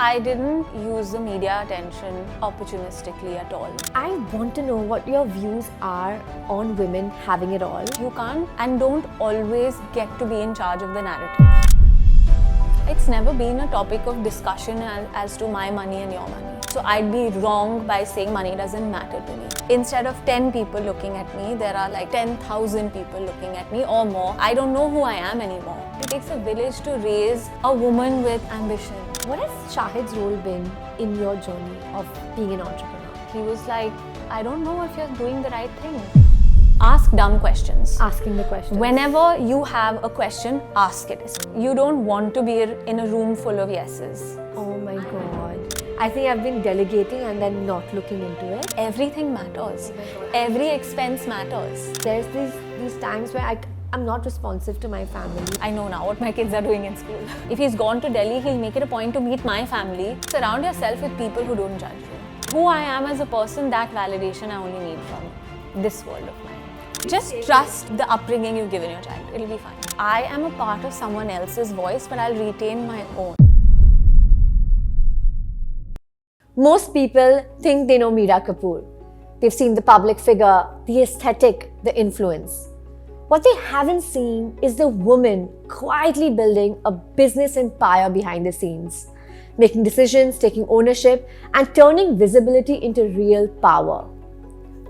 I didn't use the media attention opportunistically at all. I want to know what your views are on women having it all. You can't and don't always get to be in charge of the narrative. It's never been a topic of discussion as to my money and your money. So I'd be wrong by saying money doesn't matter to me. Instead of 10 people looking at me, there are like 10,000 people looking at me or more. I don't know who I am anymore. It takes a village to raise a woman with ambition. What has Shahid's role been in your journey of being an entrepreneur? He was like, I don't know if you're doing the right thing. Ask dumb questions. Asking the questions. Whenever you have a question, ask it. You don't want to be in a room full of yeses. Oh my God. I think I've been delegating and then not looking into it. Everything matters. Every expense matters. There's these times where I'm not responsive to my family. I know now what my kids are doing in school. If he's gone to Delhi, he'll make it a point to meet my family. Surround yourself with people who don't judge you. Who I am as a person, that validation I only need from this world of mine. Just trust the upbringing you've given your child. It'll be fine. I am a part of someone else's voice, but I'll retain my own. Most people think they know Mira Kapoor. They've seen the public figure, the aesthetic, the influence. What they haven't seen is the woman quietly building a business empire behind the scenes, making decisions, taking ownership, and turning visibility into real power.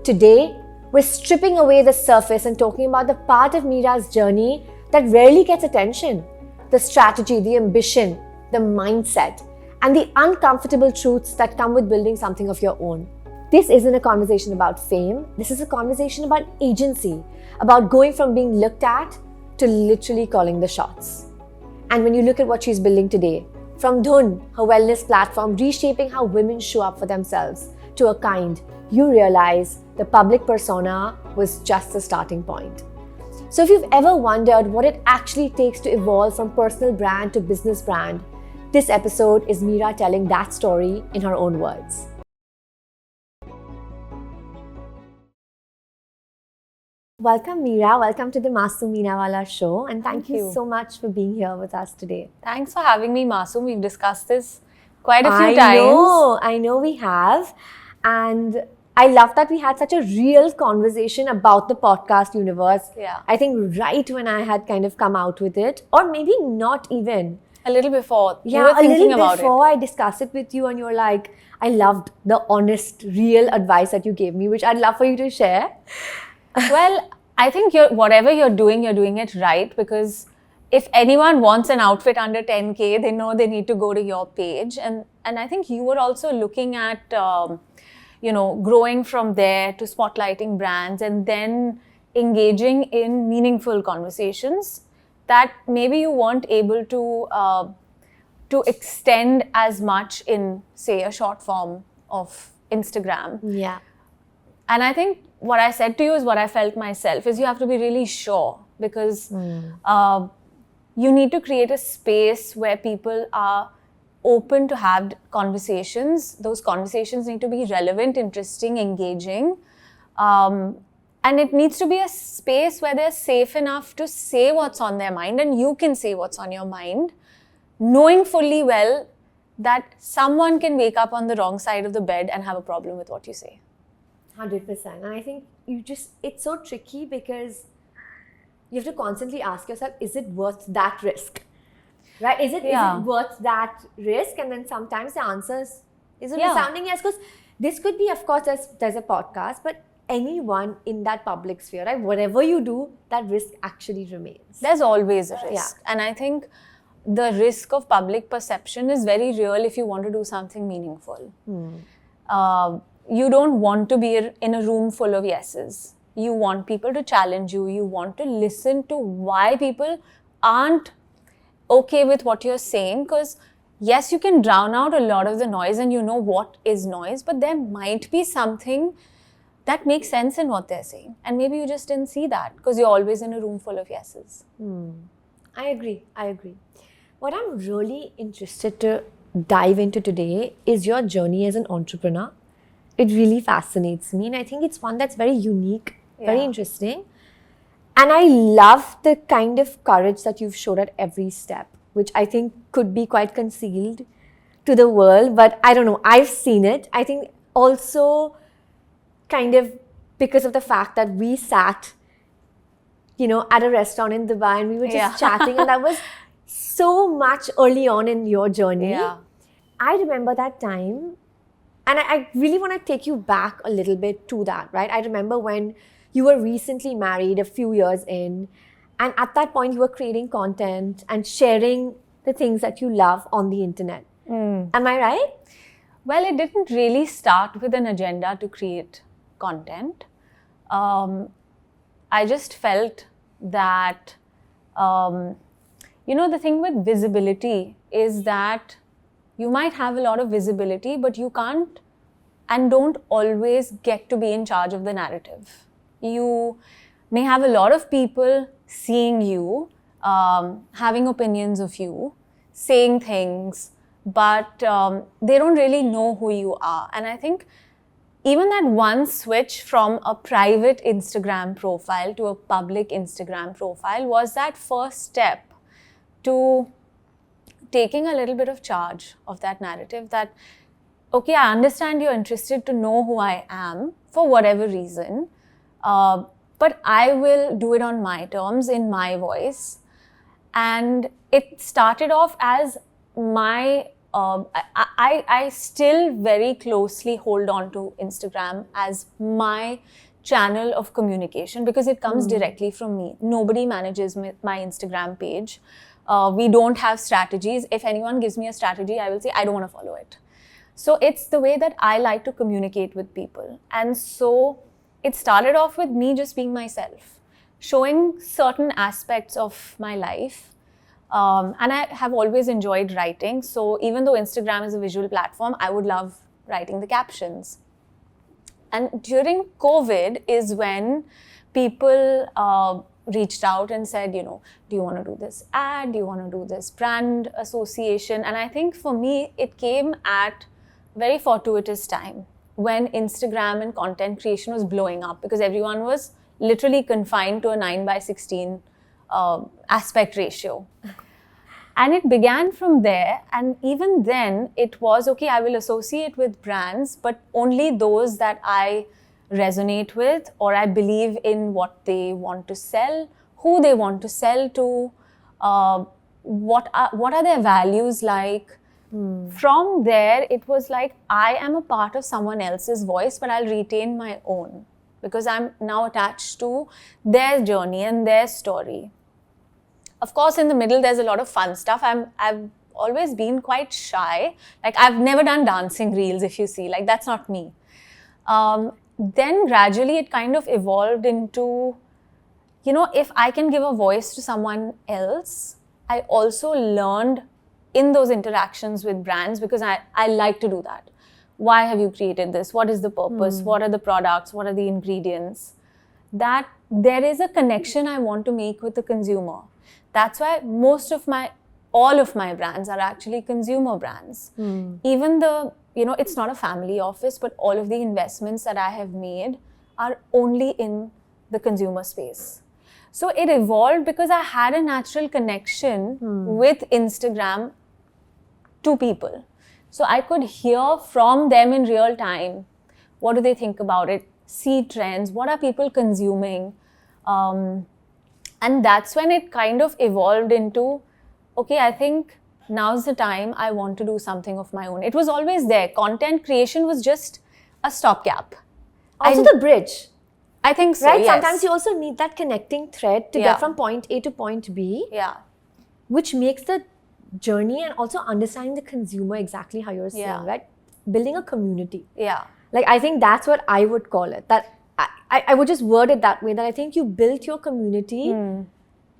Today, we're stripping away the surface and talking about the part of Mira's journey that rarely gets attention. The strategy, the ambition, the mindset, and the uncomfortable truths that come with building something of your own. This isn't a conversation about fame. This is a conversation about agency, about going from being looked at to literally calling the shots. And when you look at what she's building today, from Dhun, her wellness platform, reshaping how women show up for themselves, to Akind, you realize the public persona was just the starting point. So if you've ever wondered what it actually takes to evolve from personal brand to business brand, this episode is Mira telling that story in her own words. Welcome Mira, welcome to the Masoom Minawala show, and thank you so much for being here with us today. Thanks for having me, Masoom. We've discussed this quite a few times. I know we have. And I love that we had such a real conversation about the podcast universe. Yeah. I think right when I had kind of come out with it, or maybe not even. A little before. Yeah, you were thinking a little before I discussed it with you, and you're like, I loved the honest, real advice that you gave me, which I'd love for you to share. Well, I think whatever you're doing it right, because if anyone wants an outfit under 10K, they know they need to go to your page. And I think you were also looking at, growing from there to spotlighting brands and then engaging in meaningful conversations that maybe you weren't able to extend as much in, say, a short form of Instagram. Yeah. And I think what I said to you is what I felt myself, is you have to be really sure, because you need to create a space where people are open to have conversations. Those conversations need to be relevant, interesting, engaging. And it needs to be a space where they're safe enough to say what's on their mind, and you can say what's on your mind, knowing fully well that someone can wake up on the wrong side of the bed and have a problem with what you say. 100%. And I think it's so tricky because you have to constantly ask yourself, is it worth that risk? Right? Is it worth that risk? And then sometimes the answer is a resounding yes. Because this could be, of course, there's a podcast, but anyone in that public sphere, right? Whatever you do, that risk actually remains. There's always a risk. Yeah. And I think the risk of public perception is very real if you want to do something meaningful. You don't want to be in a room full of yeses. You want people to challenge you. You want to listen to why people aren't okay with what you're saying, because yes, you can drown out a lot of the noise and you know what is noise, but there might be something that makes sense in what they're saying. And maybe you just didn't see that because you're always in a room full of yeses. I agree. What I'm really interested to dive into today is your journey as an entrepreneur. It really fascinates me, and I think it's one that's very unique, very interesting. And I love the kind of courage that you've showed at every step, which I think could be quite concealed. to the world, but I don't know, I've seen it. I think also kind of because of the fact that we sat, at a restaurant in Dubai and we were just chatting, and that was so much early on in your journey. Yeah. I remember that time, and I really want to take you back a little bit to that, right? I remember when you were recently married a few years in, and at that point you were creating content and sharing the things that you love on the internet. Am I right? Well, it didn't really start with an agenda to create content. I just felt that, the thing with visibility is that you might have a lot of visibility, but you can't and don't always get to be in charge of the narrative. You may have a lot of people seeing you, having opinions of you, saying things, but they don't really know who you are. And I think even that one switch from a private Instagram profile to a public Instagram profile was that first step to taking a little bit of charge of that narrative that, okay, I understand you're interested to know who I am for whatever reason, but I will do it on my terms, in my voice. And it started off as my, I still very closely hold on to Instagram as my channel of communication because it comes directly from me. Nobody manages my Instagram page. We don't have strategies. If anyone gives me a strategy, I will say, I don't want to follow it. So it's the way that I like to communicate with people. And so it started off with me just being myself, showing certain aspects of my life. And I have always enjoyed writing. So even though Instagram is a visual platform, I would love writing the captions. And during COVID is when people reached out and said, do you want to do this ad? Do you want to do this brand association? And I think for me, it came at a very fortuitous time when Instagram and content creation was blowing up because everyone was literally confined to a 9:16 aspect ratio. And it began from there. And even then, it was, okay, I will associate with brands, but only those that I resonate with or I believe in what they want to sell, who they want to sell to, what are their values like. From there, it was like, I am a part of someone else's voice, but I'll retain my own because I'm now attached to their journey and their story. Of course, in the middle, there's a lot of fun stuff. I've always been quite shy. Like, I've never done dancing reels, if you see. Like, that's not me. Then gradually, it kind of evolved into, if I can give a voice to someone else, I also learned in those interactions with brands because I like to do that. Why have you created this? What is the purpose? What are the products? What are the ingredients? That there is a connection I want to make with the consumer. That's why all of my brands are actually consumer brands. Even it's not a family office, but all of the investments that I have made are only in the consumer space. So it evolved because I had a natural connection with Instagram to people. So I could hear from them in real time. What do they think about it? See trends. What are people consuming? And that's when it kind of evolved into, okay, I think now's the time I want to do something of my own. It was always there. Content creation was just a stopgap. Also the bridge. I think so, right? yes. Sometimes you also need that connecting thread to get from point A to point B. Yeah. Which makes the journey and also understanding the consumer exactly how you're saying, right? Building a community. Yeah. Like, I think that's what I would call it. That I would just word it that way, that I think you built your community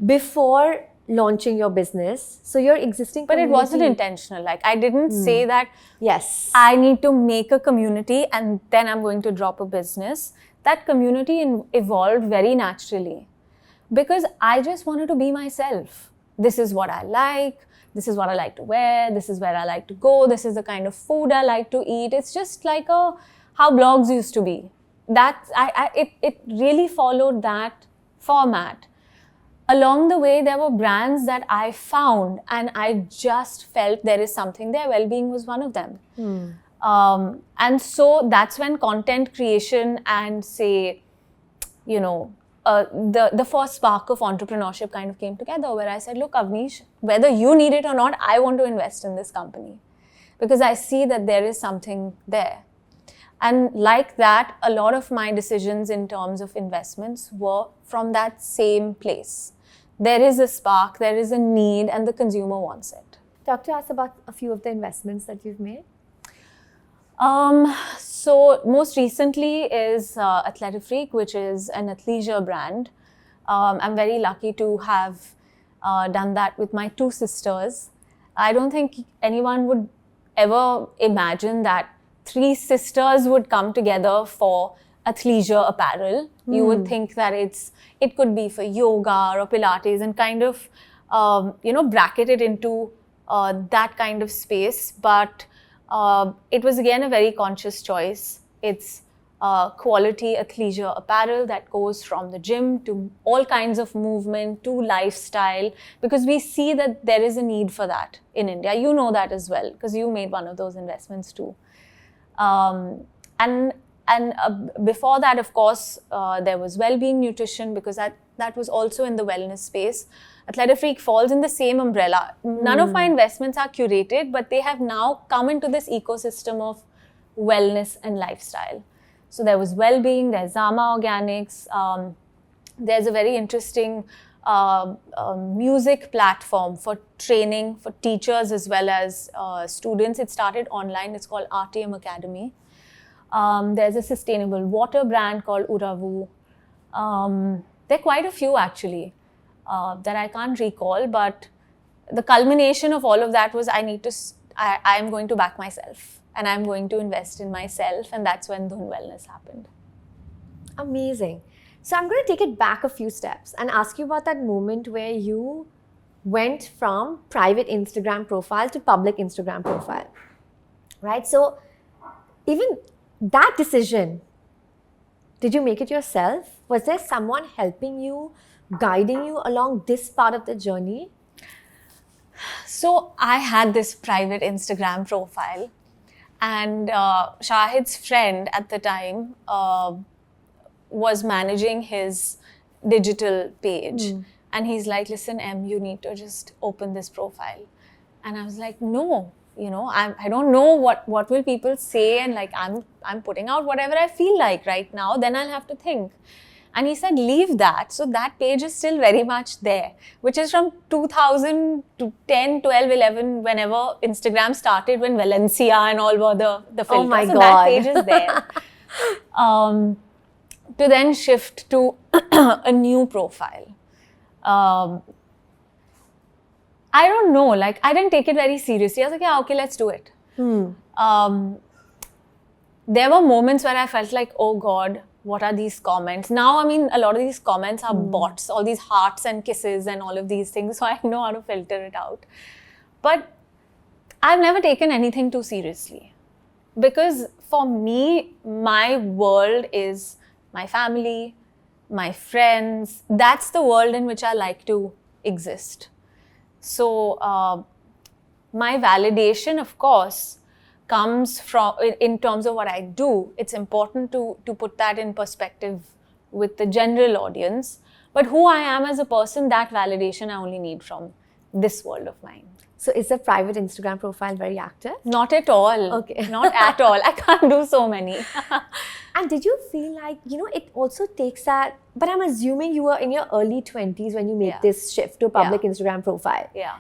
before launching your business. So your existing community... But it wasn't intentional. Like, I didn't say that, yes, I need to make a community and then I'm going to drop a business. That community evolved very naturally because I just wanted to be myself. This is what I like. This is what I like to wear. This is where I like to go. This is the kind of food I like to eat. It's just like how blogs used to be. It really followed that format. along the way, there were brands that I found and I just felt there is something there. Well-being was one of them. And so that's when content creation and say, you know, the first spark of entrepreneurship kind of came together, where I said, look, Avnish, whether you need it or not, I want to invest in this company because I see that there is something there. And like that, a lot of my decisions in terms of investments were from that same place. There is a spark, there is a need, and the consumer wants it. Talk to us about a few of the investments that you've made. So most recently is Athletic Freak, which is an athleisure brand. I'm very lucky to have done that with my two sisters. I don't think anyone would ever imagine that three sisters would come together for athleisure apparel. You would think that it could be for yoga or Pilates and kind of, bracket it into that kind of space. But it was again a very conscious choice. It's quality athleisure apparel that goes from the gym to all kinds of movement to lifestyle, because we see that there is a need for that in India. You know that as well, because you made one of those investments too. And before that, of course, there was well-being nutrition, because that was also in the wellness space. Athletic Freak falls in the same umbrella. None of my investments are curated, but they have now come into this ecosystem of wellness and lifestyle. So there was well-being, there's Zama Organics, there's a very interesting music platform for training for teachers as well as students. It started online, it's called RTM Academy. There's a sustainable water brand called Uravu. There are quite a few actually that I can't recall, but the culmination of all of that was I am going to back myself and I'm going to invest in myself, and that's when Dhun Wellness happened. Amazing. So I'm going to take it back a few steps and ask you about that moment where you went from private Instagram profile to public Instagram profile, right? So even that decision, did you make it yourself? Was there someone helping you, guiding you along this part of the journey? So I had this private Instagram profile, and Shahid's friend at the time was managing his digital page. And he's like, listen, Em, you need to just open this profile. And I was like, no, I don't know what will people say, and like I'm putting out whatever I feel like right now, then I'll have to think. And he said, leave that. So that page is still very much there, which is from 2000 to 10, 12, 11, whenever Instagram started, when Valencia and all were the filters. Oh my so God. That page is there. To then shift to a new profile. I don't know, like I didn't take it very seriously. I was like, yeah, okay, let's do it. There were moments where I felt like, oh God, what are these comments? Now, I mean, a lot of these comments are bots, all these hearts and kisses and all of these things. So I know how to filter it out. But I've never taken anything too seriously, because for me, my world is my family, my friends. That's the world in which I like to exist. So my validation, of course, comes from, in terms of what I do. It's important to put that in perspective with the general audience. But who I am as a person, that validation I only need from this world of mine. So is the private Instagram profile very active? Not at all. Okay. Not at all. I can't do so many. And did you feel like, it also takes that, but I'm assuming you were in your early 20s when you made this shift to a public Instagram profile. Yeah.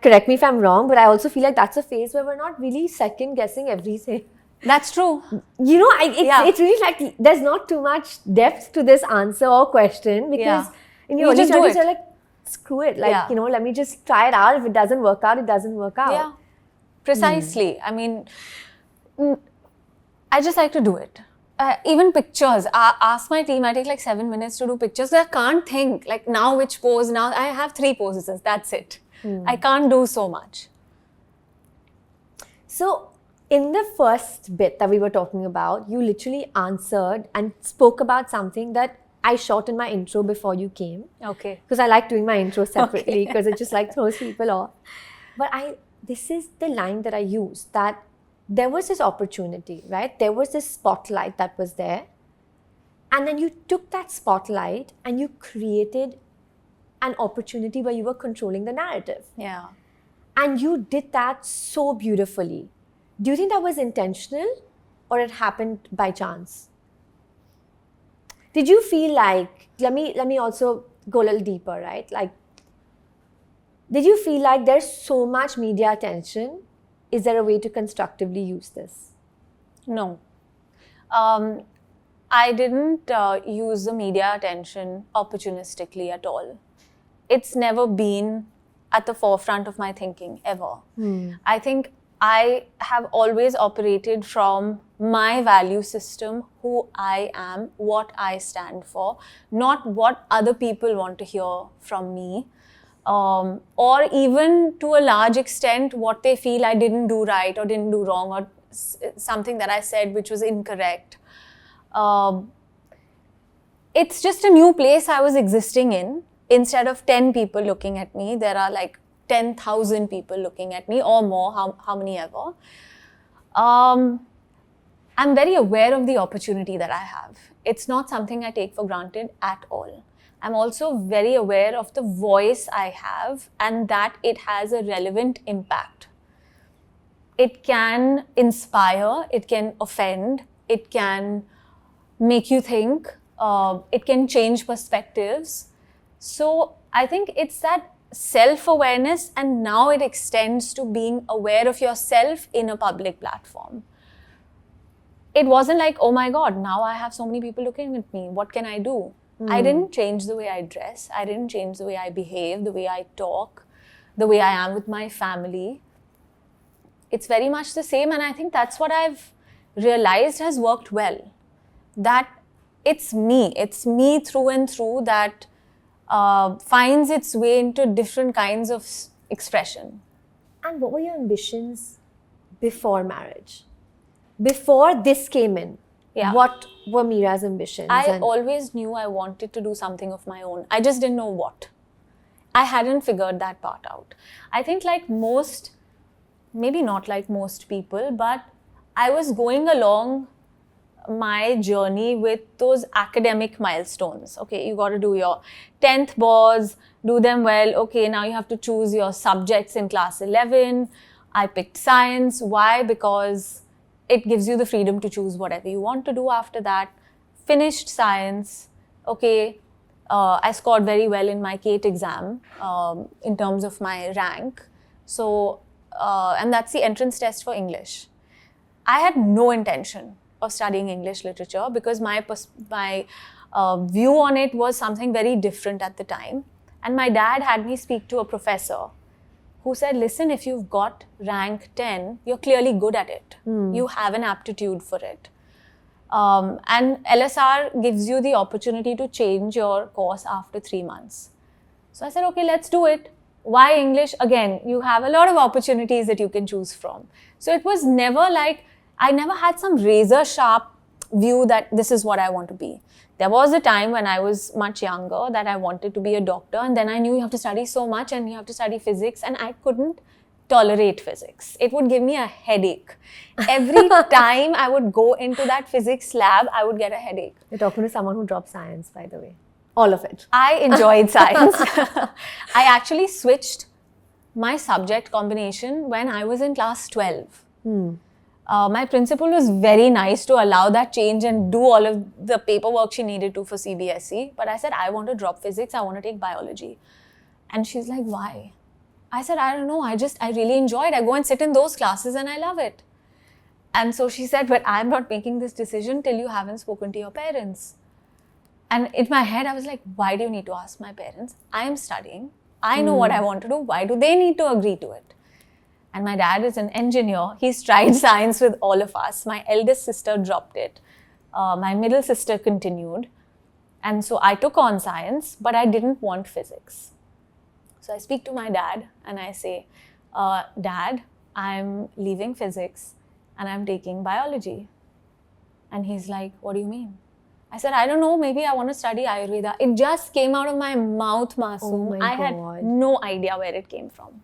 Correct me if I'm wrong, but I also feel like that's a phase where we're not really second guessing everything. That's true. It's really like there's not too much depth to this answer or question, because in your early 20s you're like, screw it, like, let me just try it out. If it doesn't work out, it doesn't work out. Yeah, precisely. I mean, I just like to do it. Even pictures, ask my team, I take like 7 minutes to do pictures. I can't think, like now which pose, now I have 3 poses, that's it. I can't do so much. So in the first bit that we were talking about, you literally answered and spoke about something that I shortened my intro before you came. Okay. Because I like doing my intro separately because it just like throws people off. But this is the line that I use, that there was this opportunity, right? There was this spotlight that was there. And then you took that spotlight and you created an opportunity where you were controlling the narrative. Yeah. And you did that so beautifully. Do you think that was intentional or it happened by chance? Did you feel like, let me also go a little deeper, right? Like, did you feel like there's so much media attention? Is there a way to constructively use this? No. I didn't use the media attention opportunistically at all. It's never been at the forefront of my thinking, ever. I think I have always operated from my value system, who I am, what I stand for, not what other people want to hear from me. Or even to a large extent, what they feel I didn't do right or didn't do wrong, or something that I said which was incorrect. It's just a new place I was existing in. Instead of 10 people looking at me, there are like 10,000 people looking at me or more, how many ever. I'm very aware of the opportunity that I have. It's not something I take for granted at all. I'm also very aware of the voice I have and that it has a relevant impact. It can inspire, it can offend, it can make you think, it can change perspectives. So I think it's that self-awareness, and now it extends to being aware of yourself in a public platform. It wasn't like, oh my God, now I have so many people looking at me, what can I do? I didn't change the way I dress. I didn't change the way I behave, the way I talk, the way I am with my family. It's very much the same, and I think that's what I've realized has worked well. That it's me through and through that finds its way into different kinds of expression. And what were your ambitions before marriage? Before this came in, what were Mira's ambitions? I always knew I wanted to do something of my own. I just didn't know what. I hadn't figured that part out. I think like most, maybe not like most people, but I was going along my journey with those academic milestones. Okay, you got to do your 10th boards, do them well. Okay, now you have to choose your subjects in class 11. I picked science. Why? Because it gives you the freedom to choose whatever you want to do after that. Finished science. Okay, I scored very well in my CATE exam in terms of my rank. So, and that's the entrance test for English. I had no intention of studying English literature because my view on it was something very different at the time. And my dad had me speak to a professor who said, listen, if you've got rank 10, you're clearly good at it. You have an aptitude for it. And LSR gives you the opportunity to change your course after 3 months. So I said, okay, let's do it. Why English? Again, you have a lot of opportunities that you can choose from. So it was never like, I never had some razor sharp view that this is what I want to be. There was a time when I was much younger that I wanted to be a doctor, and then I knew you have to study so much and you have to study physics, and I couldn't tolerate physics. It would give me a headache. Every time I would go into that physics lab, I would get a headache. You're talking to someone who dropped science, by the way. All of it. I enjoyed science. I actually switched my subject combination when I was in class 12. My principal was very nice to allow that change and do all of the paperwork she needed to for CBSE. But I said, I want to drop physics, I want to take biology. And she's like, why? I said, I don't know, I really enjoy it. I go and sit in those classes and I love it. And so she said, but I'm not making this decision till you haven't spoken to your parents. And in my head, I was like, why do you need to ask my parents? I am studying. I know what I want to do. Why do they need to agree to it? And my dad is an engineer. He's tried science with all of us. My eldest sister dropped it. My middle sister continued. And so I took on science, but I didn't want physics. So I speak to my dad and I say, Dad, I'm leaving physics and I'm taking biology. And he's like, what do you mean? I said, I don't know, maybe I want to study Ayurveda. It just came out of my mouth, Masoom. Oh my I had God. no idea where it came from.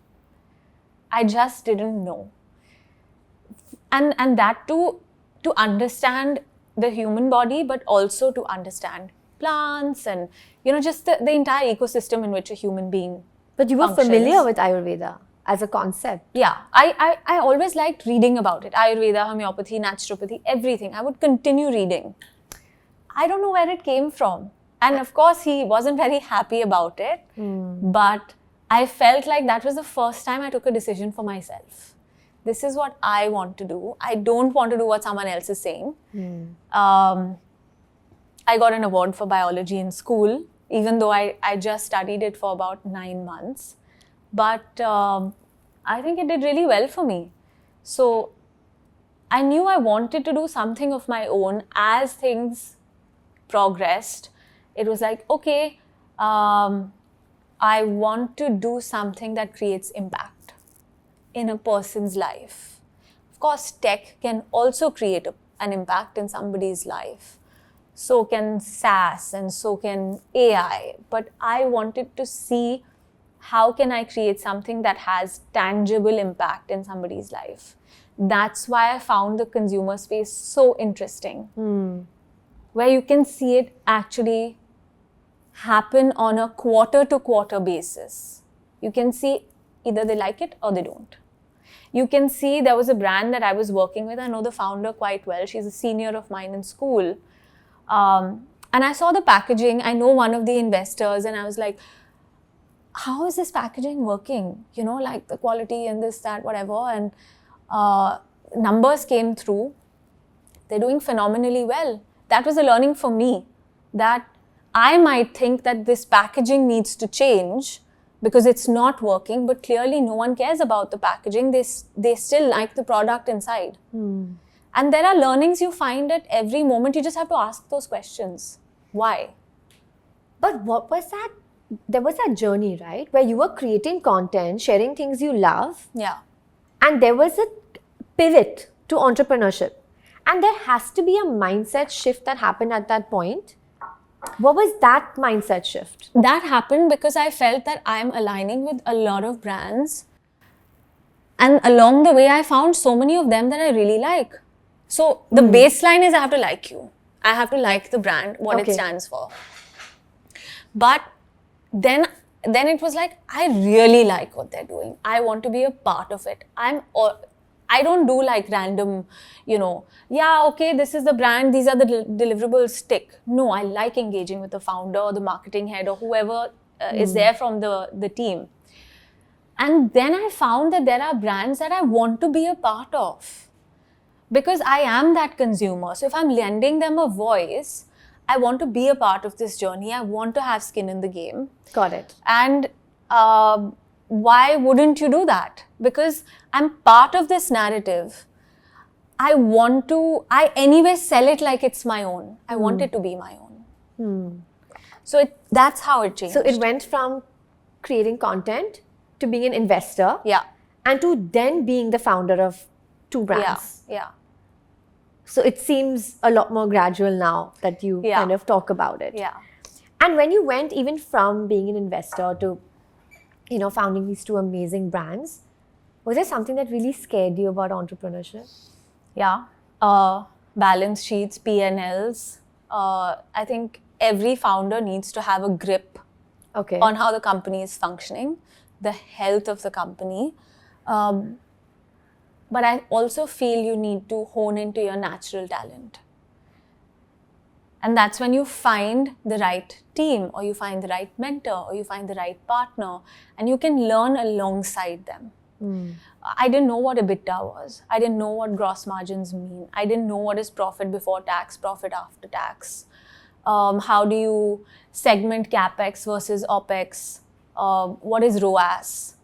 I just didn't know. And that too, to understand the human body, but also to understand plants and, just the entire ecosystem in which a human being But you were functions. familiar with Ayurveda as a concept. Yeah, I always liked reading about it. Ayurveda, homeopathy, naturopathy, everything. I would continue reading. I don't know where it came from. And of course, he wasn't very happy about it. But I felt like that was the first time I took a decision for myself. This is what I want to do. I don't want to do what someone else is saying. I got an award for biology in school, even though I just studied it for about 9 months. But I think it did really well for me. So I knew I wanted to do something of my own as things progressed. It was like, okay, I want to do something that creates impact in a person's life. Of course, tech can also create an impact in somebody's life. So can SaaS and so can AI. But I wanted to see how can I create something that has tangible impact in somebody's life. That's why I found the consumer space so interesting. Where you can see it actually happen on a quarter-to-quarter basis. You can see either they like it or they don't. You can see there was a brand that I was working with. I know the founder quite well. She's a senior of mine in school. And I saw the packaging. I know one of the investors and I was like, how is this packaging working? Like the quality and this, that, whatever. And numbers came through. They're doing phenomenally well. That was a learning for me, that I might think that this packaging needs to change because it's not working, but clearly no one cares about the packaging. They still like the product inside. And there are learnings you find at every moment. You just have to ask those questions. Why? But what was that? There was that journey, right? Where you were creating content, sharing things you love. Yeah. And there was a pivot to entrepreneurship. And there has to be a mindset shift that happened at that point. What was that mindset shift? That happened because I felt that I'm aligning with a lot of brands. And along the way, I found so many of them that I really like. So the baseline is I have to like you. I have to like the brand, what it stands for. But then it was like, I really like what they're doing. I want to be a part of it. I don't do like random, this is the brand, these are the deliverables, tick. No, I like engaging with the founder or the marketing head or whoever is there from the team. And then I found that there are brands that I want to be a part of because I am that consumer. So if I'm lending them a voice, I want to be a part of this journey. I want to have skin in the game. Got it. And why wouldn't you do that? Because I'm part of this narrative. I anyway sell it like it's my own. I want it to be my own. So that's how it changed. So it went from creating content to being an investor. Yeah. And to then being the founder of 2 brands. Yeah. So it seems a lot more gradual now that you kind of talk about it. Yeah. And when you went even from being an investor to, founding these 2 amazing brands, was there something that really scared you about entrepreneurship? Yeah. Balance sheets, P&Ls. I think every founder needs to have a grip on how the company is functioning, the health of the company. But I also feel you need to hone into your natural talent. And that's when you find the right team or you find the right mentor or you find the right partner and you can learn alongside them. I didn't know what EBITDA was. I didn't know what gross margins mean. I didn't know what is profit before tax, profit after tax. How do you segment CapEx versus OpEx? What is ROAS?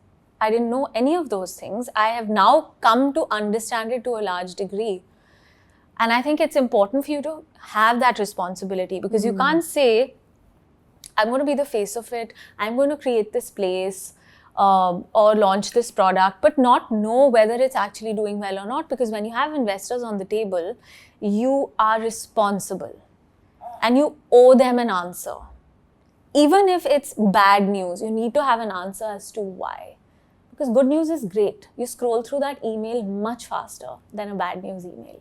I didn't know any of those things. I have now come to understand it to a large degree. And I think it's important for you to have that responsibility because you can't say, I'm going to be the face of it. I'm going to create this place or launch this product, but not know whether it's actually doing well or not. Because when you have investors on the table, you are responsible. and you owe them an answer. Even if it's bad news, you need to have an answer as to why. Because good news is great. You scroll through that email much faster than a bad news email.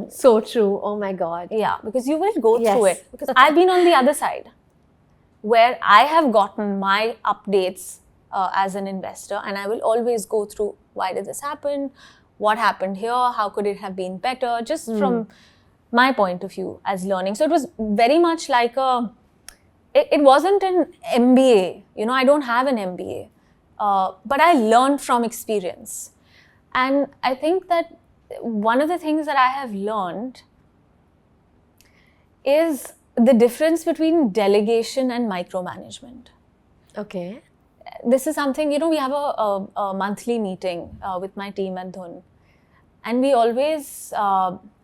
So true. Oh my God. Yeah, because you will go through Yes. it. Because I've been on the other side, where I have gotten my updates as an investor, and I will always go through, why did this happen? What happened here? How could it have been better? Just from my point of view as learning. So it was very much like it wasn't an MBA. You know, I don't have an MBA. But I learned from experience. And I think that one of the things that I have learned is the difference between delegation and micromanagement. Okay. This is something, you know, we have a monthly meeting with my team at Dhun. And we always,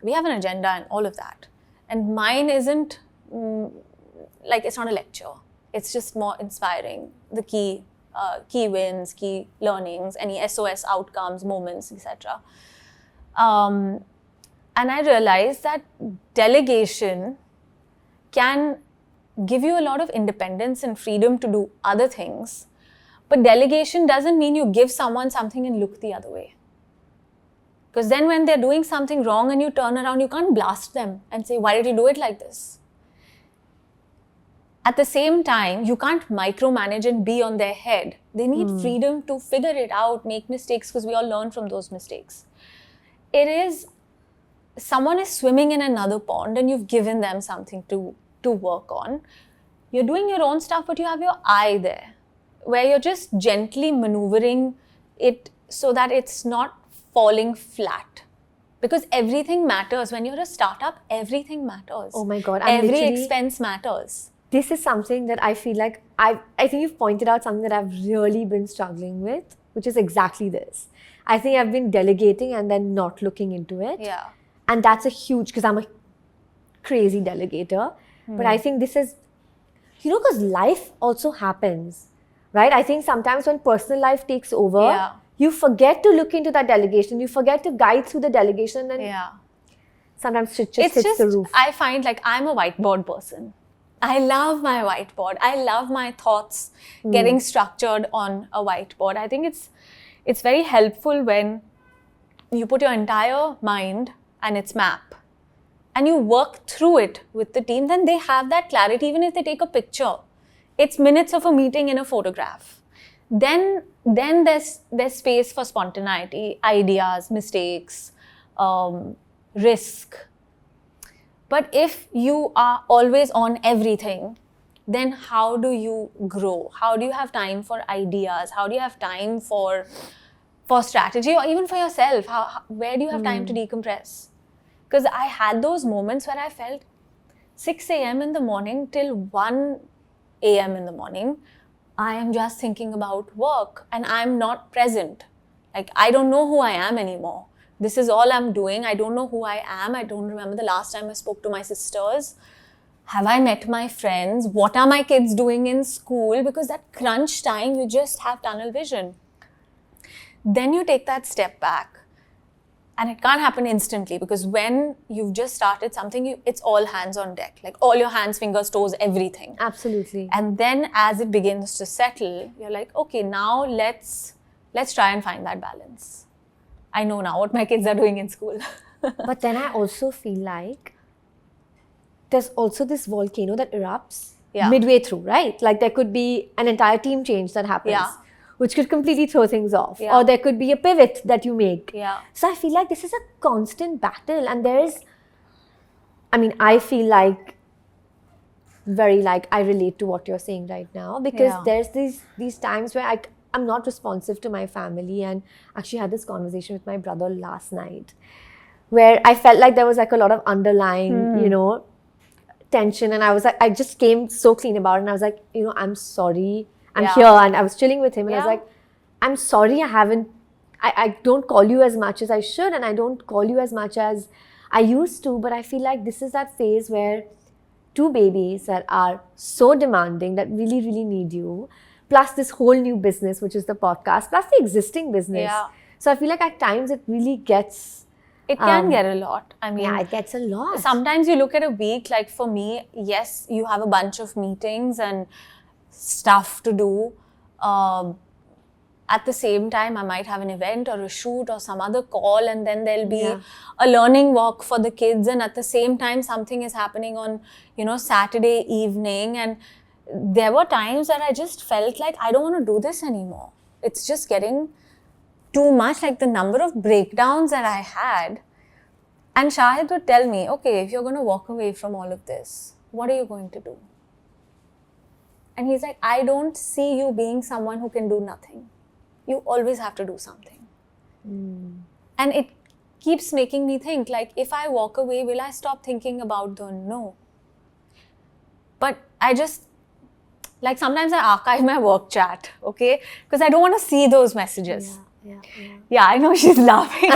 we have an agenda and all of that. And mine isn't, like, it's not a lecture. It's just more inspiring. The key wins, key learnings, any SOS outcomes, moments, etc. And I realized that delegation can give you a lot of independence and freedom to do other things. But delegation doesn't mean you give someone something and look the other way. Because then when they're doing something wrong and you turn around, you can't blast them and say, why did you do it like this? At the same time, you can't micromanage and be on their head. They need freedom to figure it out, make mistakes, because we all learn from those mistakes. It is, someone is swimming in another pond and you've given them something to work on. You're doing your own stuff, but you have your eye there, where you're just gently maneuvering it so that it's not falling flat. Because everything matters. When you're a startup, everything matters. Oh my God. Every expense matters. This is something that I feel like, I think you've pointed out something that I've really been struggling with, which is exactly this. I think I've been delegating and then not looking into it. Yeah. And that's a huge, because I'm a crazy delegator. But I think this is, you know, because life also happens, right? I think sometimes when personal life takes over, you forget to look into that delegation. You forget to guide through the delegation, and sometimes shit just hits the roof. I find, like, I'm a whiteboard person. I love my whiteboard. I love my thoughts getting structured on a whiteboard. I think it's very helpful when you put your entire mind and its map and you work through it with the team. Then they have that clarity. Even if they take a picture, it's minutes of a meeting in a photograph. Then there's space for spontaneity, ideas, mistakes, risk. But if you are always on everything, then how do you grow? How do you have time for ideas? How do you have time for strategy, or even for yourself? Where do you have time to decompress? Because I had those moments where I felt 6 a.m. in the morning till 1 a.m. in the morning, I am just thinking about work and I'm not present. Like, I don't know who I am anymore. This is all I'm doing. I don't know who I am. I don't remember the last time I spoke to my sisters. Have I met my friends? What are my kids doing in school? Because that crunch time, you just have tunnel vision. Then you take that step back. And it can't happen instantly, because when you've just started something, it's all hands on deck. Like, all your hands, fingers, toes, everything. Absolutely. And then as it begins to settle, you're like, okay, now let's try and find that balance. I know now what my kids are doing in school. But then I also feel like there's also this volcano that erupts midway through, right? Like, there could be an entire team change that happens, which could completely throw things off. Or there could be a pivot that you make. So I feel like this is a constant battle. And there is, I mean, I feel like I relate to what you're saying right now, because there's these times where I'm not responsive to my family. And actually had this conversation with my brother last night, where I felt like there was like a lot of underlying, you know, tension. And I was like, I just came so clean about it. And I was like, you know, I'm sorry. I'm here. And I was chilling with him and I was like, I'm sorry, I don't call you as much as I should, and I don't call you as much as I used to. But I feel like this is that phase where two babies that are so demanding, that really, really need you, plus this whole new business, which is the podcast, plus the existing business. So I feel like at times it really gets It can get a lot. I mean, Yeah, it gets a lot. sometimes you look at a week, like for me, yes, you have a bunch of meetings and stuff to do. At the same time, I might have an event or a shoot or some other call, and then there'll be a learning walk for the kids. And at the same time, something is happening on, Saturday evening. And there were times that I just felt like I don't want to do this anymore. It's just getting too much, like the number of breakdowns that I had. And Shahid would tell me, okay, if you're going to walk away from all of this, what are you going to do? And he's like, I don't see you being someone who can do nothing. You always have to do something. And it keeps making me think, like, if I walk away, will I stop thinking about Dhun? No. But I just, like, sometimes I archive my work chat, okay? Because I don't want to see those messages. Yeah, I know she's laughing.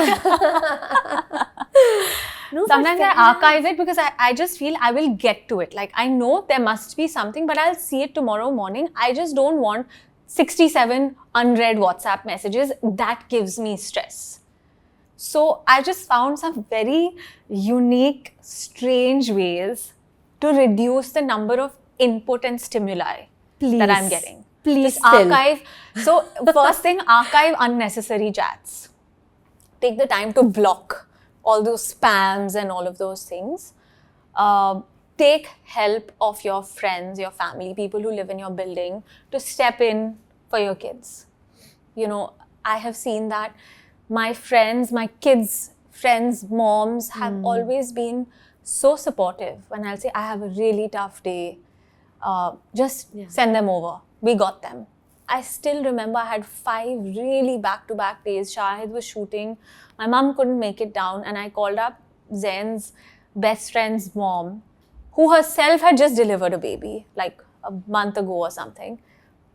No, sometimes I archive it because I just feel I will get to it. Like, I know there must be something, but I'll see it tomorrow morning. I just don't want 67 unread WhatsApp messages. That gives me stress. So I just found some very unique, strange ways to reduce the number of input and stimuli that I'm getting. Please just archive. So first thing, archive unnecessary chats. Take the time to block all those spams and all of those things. Take help of your friends, your family, people who live in your building to step in for your kids. I have seen that my friends, my kids' friends' moms have always been so supportive. When I'll say, I have a really tough day, just send them over. We got them. I still remember I had 5 really back-to-back days. Shahid was shooting. My mom couldn't make it down. And I called up Zain's best friend's mom, who herself had just delivered a baby, like a month ago or something.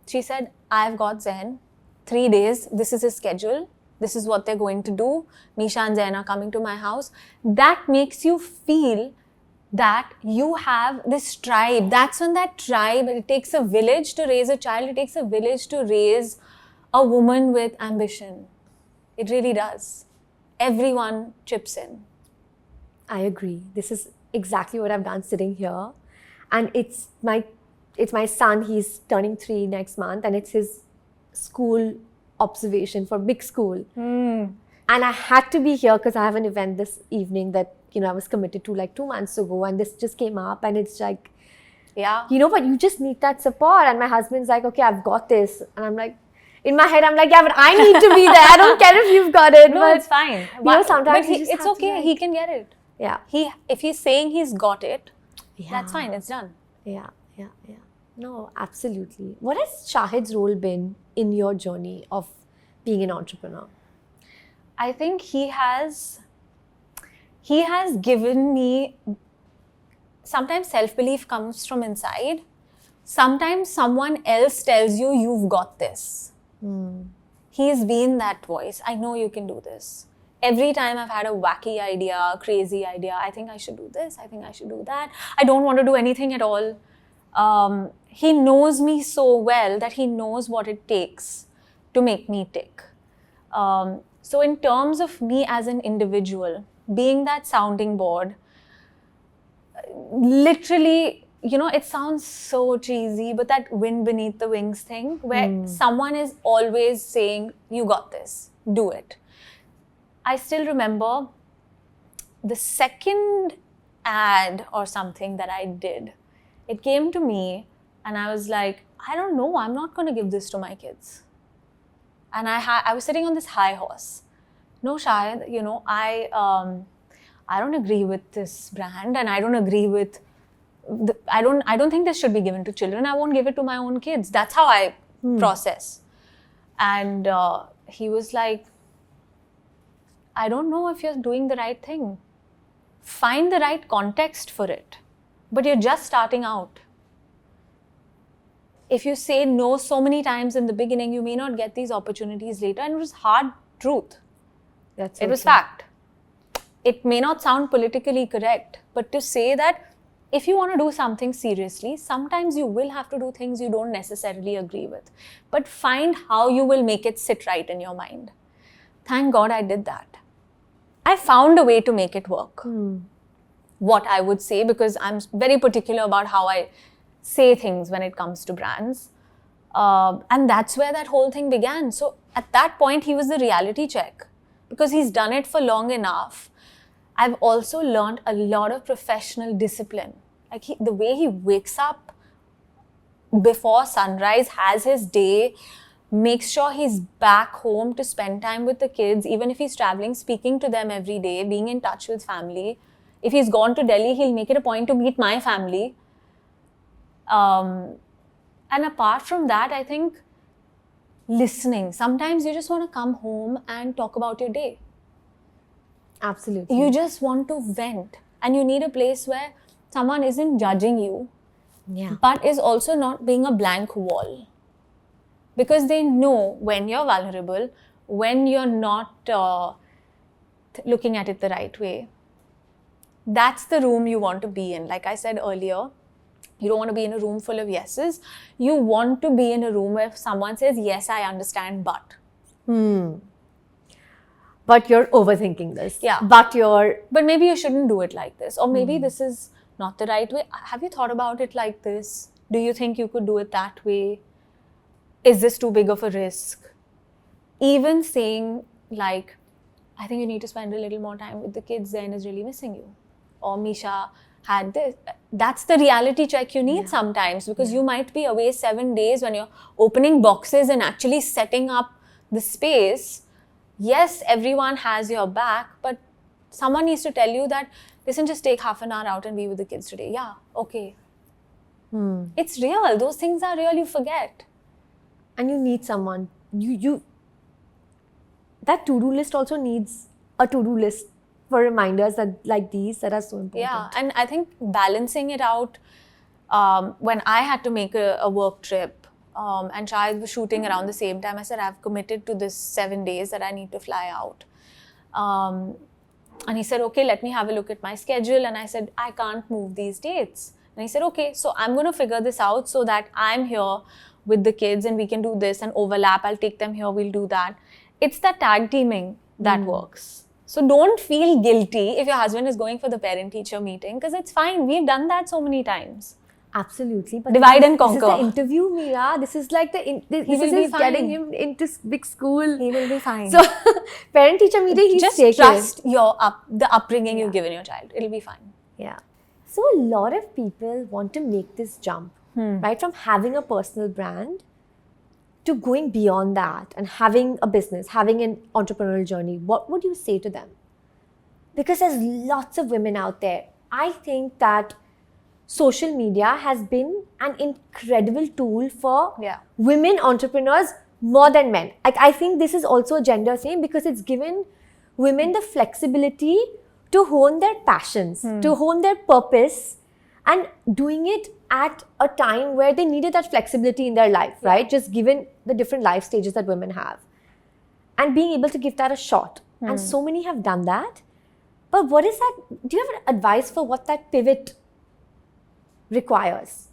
She said, I've got Zain. 3 days. This is his schedule. This is what they're going to do. Misha and Zain are coming to my house. That makes you feel that you have this tribe. That's when that tribe, it takes a village to raise a child. It takes a village to raise a woman with ambition. It really does. Everyone chips in. I agree. This is exactly what I've done sitting here. And it's my son, he's turning 3 next month, and it's his school observation for big school. And I had to be here because I have an event this evening that I was committed to like 2 months ago, and this just came up, and it's like, but you just need that support. And my husband's like, okay, I've got this. And I'm like, in my head, I'm like, yeah, but I need to be there. I don't care if you've got it. No, but, it's fine. Sometimes it's okay. He can get it. Yeah. If he's saying he's got it, that's fine. It's done. Yeah. No, absolutely. What has Shahid's role been in your journey of being an entrepreneur? I think he has given me, sometimes self-belief comes from inside. Sometimes someone else tells you, you've got this. He's been that voice. I know you can do this. Every time I've had a wacky idea, crazy idea, I think I should do this, I think I should do that. I don't want to do anything at all. He knows me so well that he knows what it takes to make me tick. So in terms of me as an individual, being that sounding board, literally, it sounds so cheesy, but that wind beneath the wings thing, where someone is always saying, you got this, do it. I still remember the second ad or something that I did. It came to me and I was like, I don't know, I'm not going to give this to my kids. And I was sitting on this high horse. No, Shahid, I don't agree with this brand, and I don't agree with, I don't think this should be given to children. I won't give it to my own kids. That's how I process. And he was like, I don't know if you're doing the right thing. Find the right context for it. But you're just starting out. If you say no so many times in the beginning, you may not get these opportunities later. And it was hard truth. It was fact. It may not sound politically correct, but to say that if you want to do something seriously, sometimes you will have to do things you don't necessarily agree with. But find how you will make it sit right in your mind. Thank God I did that. I found a way to make it work. What I would say, because I'm very particular about how I say things when it comes to brands. And that's where that whole thing began. So at that point, he was the reality check because he's done it for long enough. I've also learned a lot of professional discipline. Like the way he wakes up before sunrise, has his day, makes sure he's back home to spend time with the kids, even if he's traveling, speaking to them every day, being in touch with family. If he's gone to Delhi, he'll make it a point to meet my family. And apart from that, I think listening. Sometimes you just want to come home and talk about your day. Absolutely. You just want to vent. And you need a place where someone isn't judging you, but is also not being a blank wall. Because they know when you're vulnerable, when you're not looking at it the right way. That's the room you want to be in. Like I said earlier, you don't want to be in a room full of yeses. You want to be in a room where someone says, yes, I understand, but. But you're overthinking this. Yeah. But maybe you shouldn't do it like this. Or maybe this is not the right way. Have you thought about it like this? Do you think you could do it that way? Is this too big of a risk? Even saying like, I think you need to spend a little more time with the kids, Zain is really missing you. Or Misha had this. That's the reality check you need sometimes, because you might be away 7 days when you're opening boxes and actually setting up the space. Yes, everyone has your back, but someone needs to tell you that, listen, just take half an hour out and be with the kids today. Yeah, okay. It's real. Those things are real. You forget. And you need someone. That to-do list also needs a to-do list for reminders like these that are so important. Yeah, and I think balancing it out, when I had to make a work trip, and Shahid was shooting around the same time, I said, I've committed to this 7 days that I need to fly out. And he said, okay, let me have a look at my schedule. And I said, I can't move these dates. And he said, okay, so I'm going to figure this out so that I'm here with the kids and we can do this and overlap. I'll take them here, we'll do that. It's that tag teaming that works. So don't feel guilty if your husband is going for the parent-teacher meeting, because it's fine. We've done that so many times. Absolutely. But divide and conquer. This is the interview, Mira. This is like this is getting him into big school. He will be fine. So, parent-teacher meeting, he's just taken. trust the upbringing you've given your child. It'll be fine. Yeah. So a lot of people want to make this jump, right? From having a personal brand to going beyond that and having a business, having an entrepreneurial journey. What would you say to them? Because there's lots of women out there. I think that social media has been an incredible tool for women entrepreneurs more than men. I think this is also a gender thing, because it's given women the flexibility to hone their passions, to hone their purpose, and doing it at a time where they needed that flexibility in their life, right? Just given the different life stages that women have. And being able to give that a shot. And so many have done that. But what is that? Do you have advice for what that pivot requires?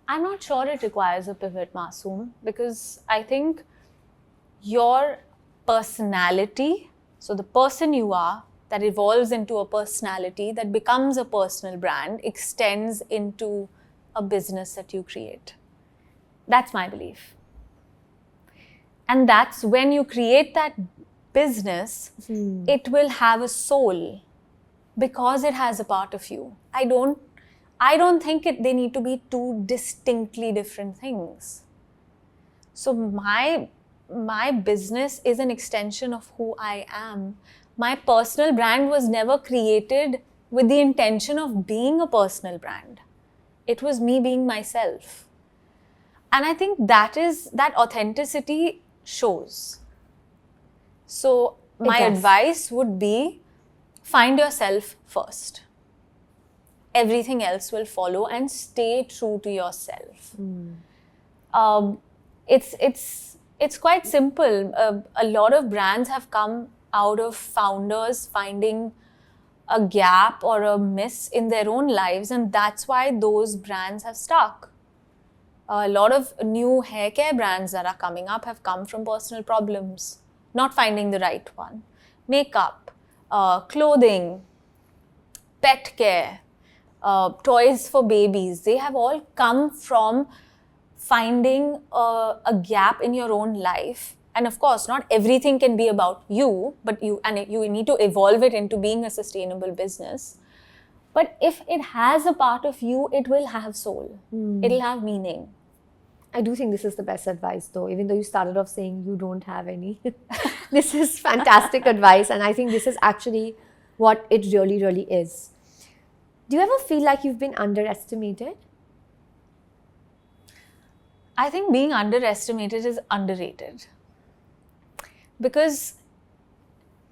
I'm not sure it requires a pivot, Masoom, because I think your personality, so the person you are, that evolves into a personality, that becomes a personal brand, extends into a business that you create. That's my belief. And that's when you create that business, it will have a soul because it has a part of you. I don't think they need to be two distinctly different things. So my business is an extension of who I am. My personal brand was never created with the intention of being a personal brand. It was me being myself. And I think that authenticity shows. So my advice would be, find yourself first. Everything else will follow, and stay true to yourself. It's quite simple. A lot of brands have come out of founders finding a gap or a miss in their own lives, and that's why those brands have stuck. A lot of new hair care brands that are coming up have come from personal problems, not finding the right one. Makeup, clothing, pet care, toys for babies, they have all come from finding a gap in your own life. And of course, not everything can be about you, but you need to evolve it into being a sustainable business. But if it has a part of you, it will have soul. It'll have meaning. I do think this is the best advice though, even though you started off saying you don't have any. This is fantastic advice, and I think this is actually what it really, really is. Do you ever feel like you've been underestimated? I think being underestimated is underrated. Because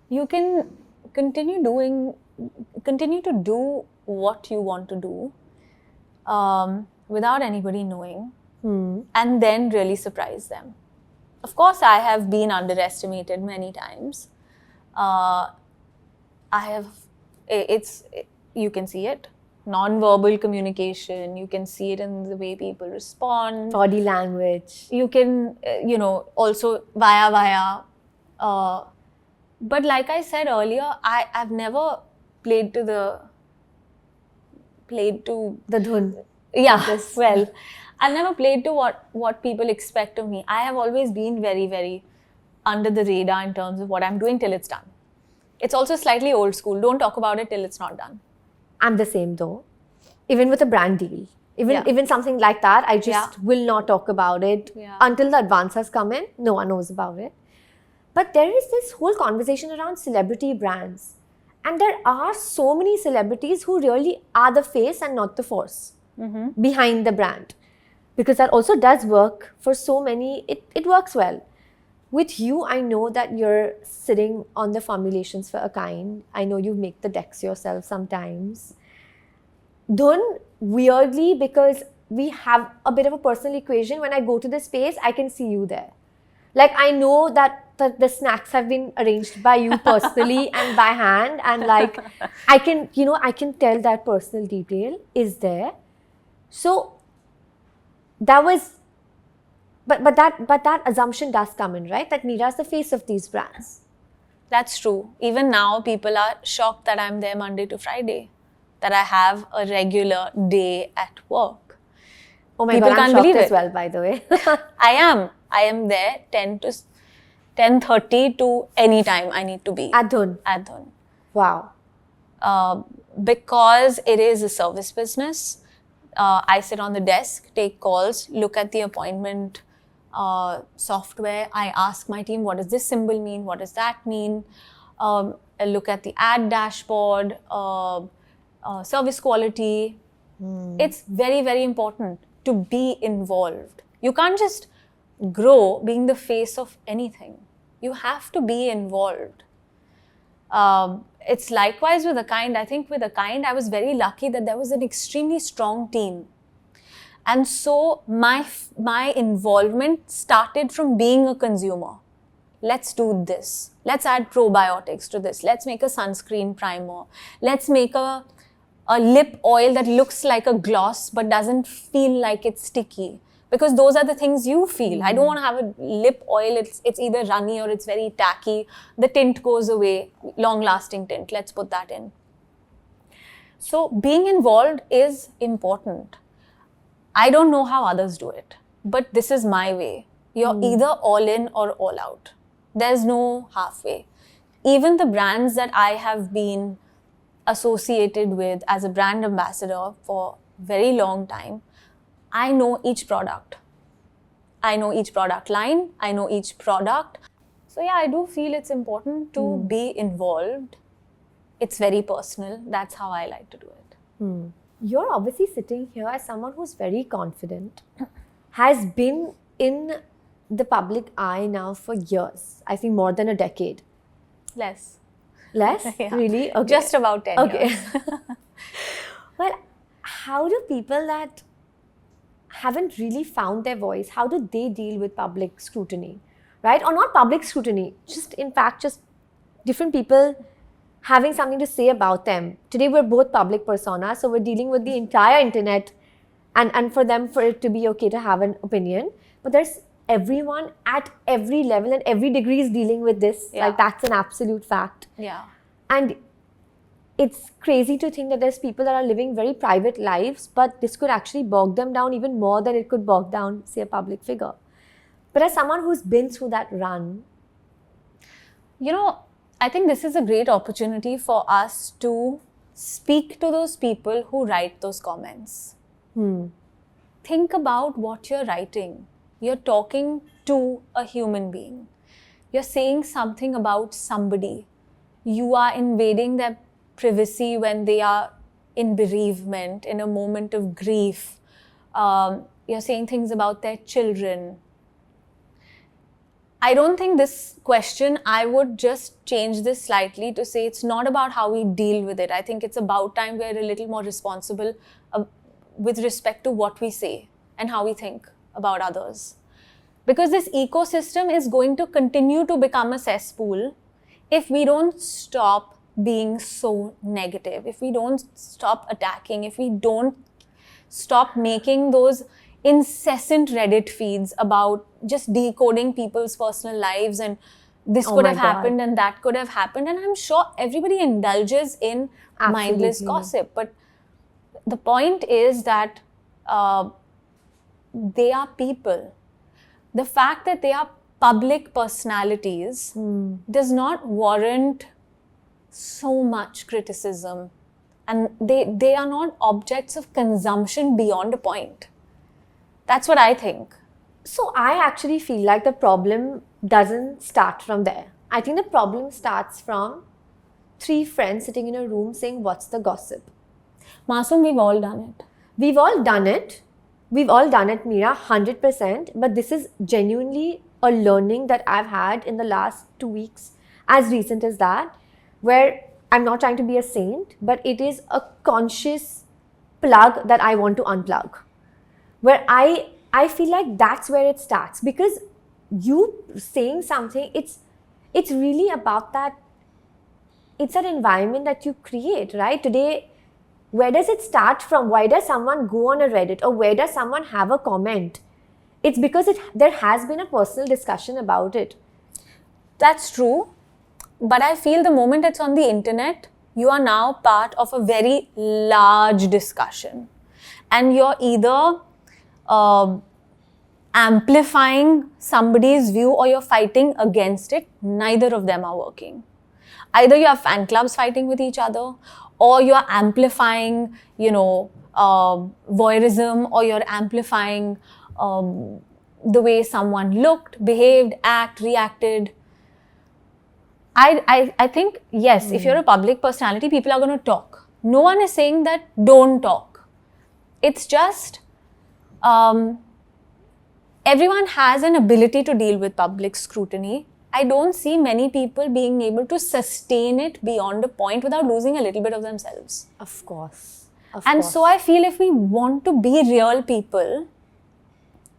you can continue to do what you want to do without anybody knowing, and then really surprise them. Of course, I have been underestimated many times. You can see it. Non-verbal communication, you can see it in the way people respond. Body language. You can, also via. But like I said earlier, I've never played to the Dhun. Yeah, well, I've never played to what people expect of me. I have always been very, very under the radar in terms of what I'm doing till it's done. It's also slightly old school. Don't talk about it till it's not done. I'm the same though. Even with a brand deal. Even something like that, I just will not talk about it until the advance has come in. No one knows about it. But there is this whole conversation around celebrity brands. And there are so many celebrities who really are the face and not the force behind the brand. Because that also does work for so many, it works well. With you, I know that you're sitting on the formulations for Akind. I know you make the decks yourself sometimes. Dhun, weirdly, because we have a bit of a personal equation, when I go to the space, I can see you there. Like, I know that the snacks have been arranged by you personally and by hand, and like, I can tell that personal detail is there. So, that was... But that assumption does come in, right? That Mira is the face of these brands. That's true. Even now, people are shocked that I'm there Monday to Friday, that I have a regular day at work. Oh my God, I'm shocked as well, by the way. I am there 10:30 to any time I need to be. At Dhun? At Dhun. Wow. Because it is a service business, I sit on the desk, take calls, look at the appointment software. I ask my team, what does this symbol mean? What does that mean? I look at the ad dashboard, service quality. It's very, very important to be involved. You can't just grow being the face of anything. You have to be involved. It's likewise with Akind. I think with Akind, I was very lucky that there was an extremely strong team. And so my involvement started from being a consumer. Let's do this. Let's add probiotics to this. Let's make a sunscreen primer. Let's make a lip oil that looks like a gloss but doesn't feel like it's sticky. Because those are the things you feel. I don't want to have a lip oil, it's either runny or it's very tacky. The tint goes away, long-lasting tint. Let's put that in. So being involved is important. I don't know how others do it, but this is my way. You're either all in or all out. There's no halfway. Even the brands that I have been associated with as a brand ambassador for a very long time, I know each product. I know each product line. I know each product. So yeah, I do feel it's important to be involved. It's very personal. That's how I like to do it. You're obviously sitting here as someone who's very confident, has been in the public eye now for years. I think more than a decade. Less? Yeah. Really? Okay. Just about 10 years. Well, how do people that haven't really found their voice, how do they deal with public scrutiny, right? Or not public scrutiny, just in fact, just different people having something to say about them. Today, we're both public personas, so we're dealing with the entire internet and for them, for it to be okay to have an opinion. But there's everyone at every level and every degree is dealing with this. Yeah. Like, that's an absolute fact. Yeah. And it's crazy to think that there's people that are living very private lives, but this could actually bog them down even more than it could bog down, say, a public figure. But as someone who's been through that run, I think this is a great opportunity for us to speak to those people who write those comments. Think about what you're writing. You're talking to a human being. You're saying something about somebody. You are invading their privacy when they are in bereavement, in a moment of grief. You're saying things about their children. I don't think this question, I would just change this slightly to say it's not about how we deal with it. I think it's about time we're a little more responsible with respect to what we say and how we think about others. Because this ecosystem is going to continue to become a cesspool if we don't stop being so negative, if we don't stop attacking, if we don't stop making those incessant Reddit feeds about just decoding people's personal lives and this could have happened and that could have happened. And I'm sure everybody indulges in mindless gossip. But the point is that they are people. The fact that they are public personalities does not warrant so much criticism. And they are not objects of consumption beyond a point. That's what I think. So I actually feel like the problem doesn't start from there. I think the problem starts from 3 friends sitting in a room saying, what's the gossip? Masoom, we've all done it. We've all done it. We've all done it, Mira, 100%. But this is genuinely a learning that I've had in the last 2 weeks, as recent as that, where I'm not trying to be a saint, but it is a conscious plug that I want to unplug. Where I feel like that's where it starts, because you saying something, it's really about that, it's an environment that you create, right? Today, where does it start from? Why does someone go on a Reddit, or where does someone have a comment? It's because there has been a personal discussion about it. That's true. But I feel the moment it's on the internet, you are now part of a very large discussion. And you're either amplifying somebody's view or you're fighting against it. Neither of them are working. Either you have fan clubs fighting with each other, or you're amplifying, voyeurism, or you're amplifying the way someone looked, behaved, reacted. I think, yes, if you're a public personality, people are going to talk. No one is saying that don't talk. It's just everyone has an ability to deal with public scrutiny. I don't see many people being able to sustain it beyond a point without losing a little bit of themselves. Of course. So I feel if we want to be real people,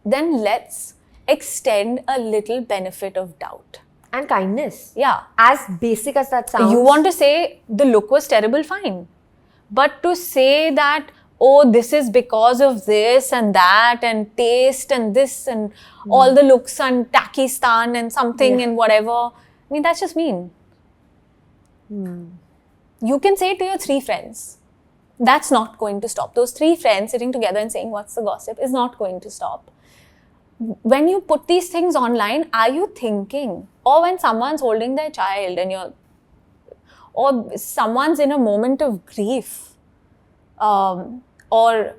then let's extend a little benefit of doubt. And kindness. Yeah. As basic as that sounds. You want to say the look was terrible, fine. But to say that, oh, this is because of this and that and taste and this and all the looks and Takistan and something and whatever. I mean, that's just mean. You can say it to your 3 friends. That's not going to stop. Those 3 friends sitting together and saying, what's the gossip, is not going to stop. When you put these things online, are you thinking? Or when someone's holding their child and or someone's in a moment of grief, or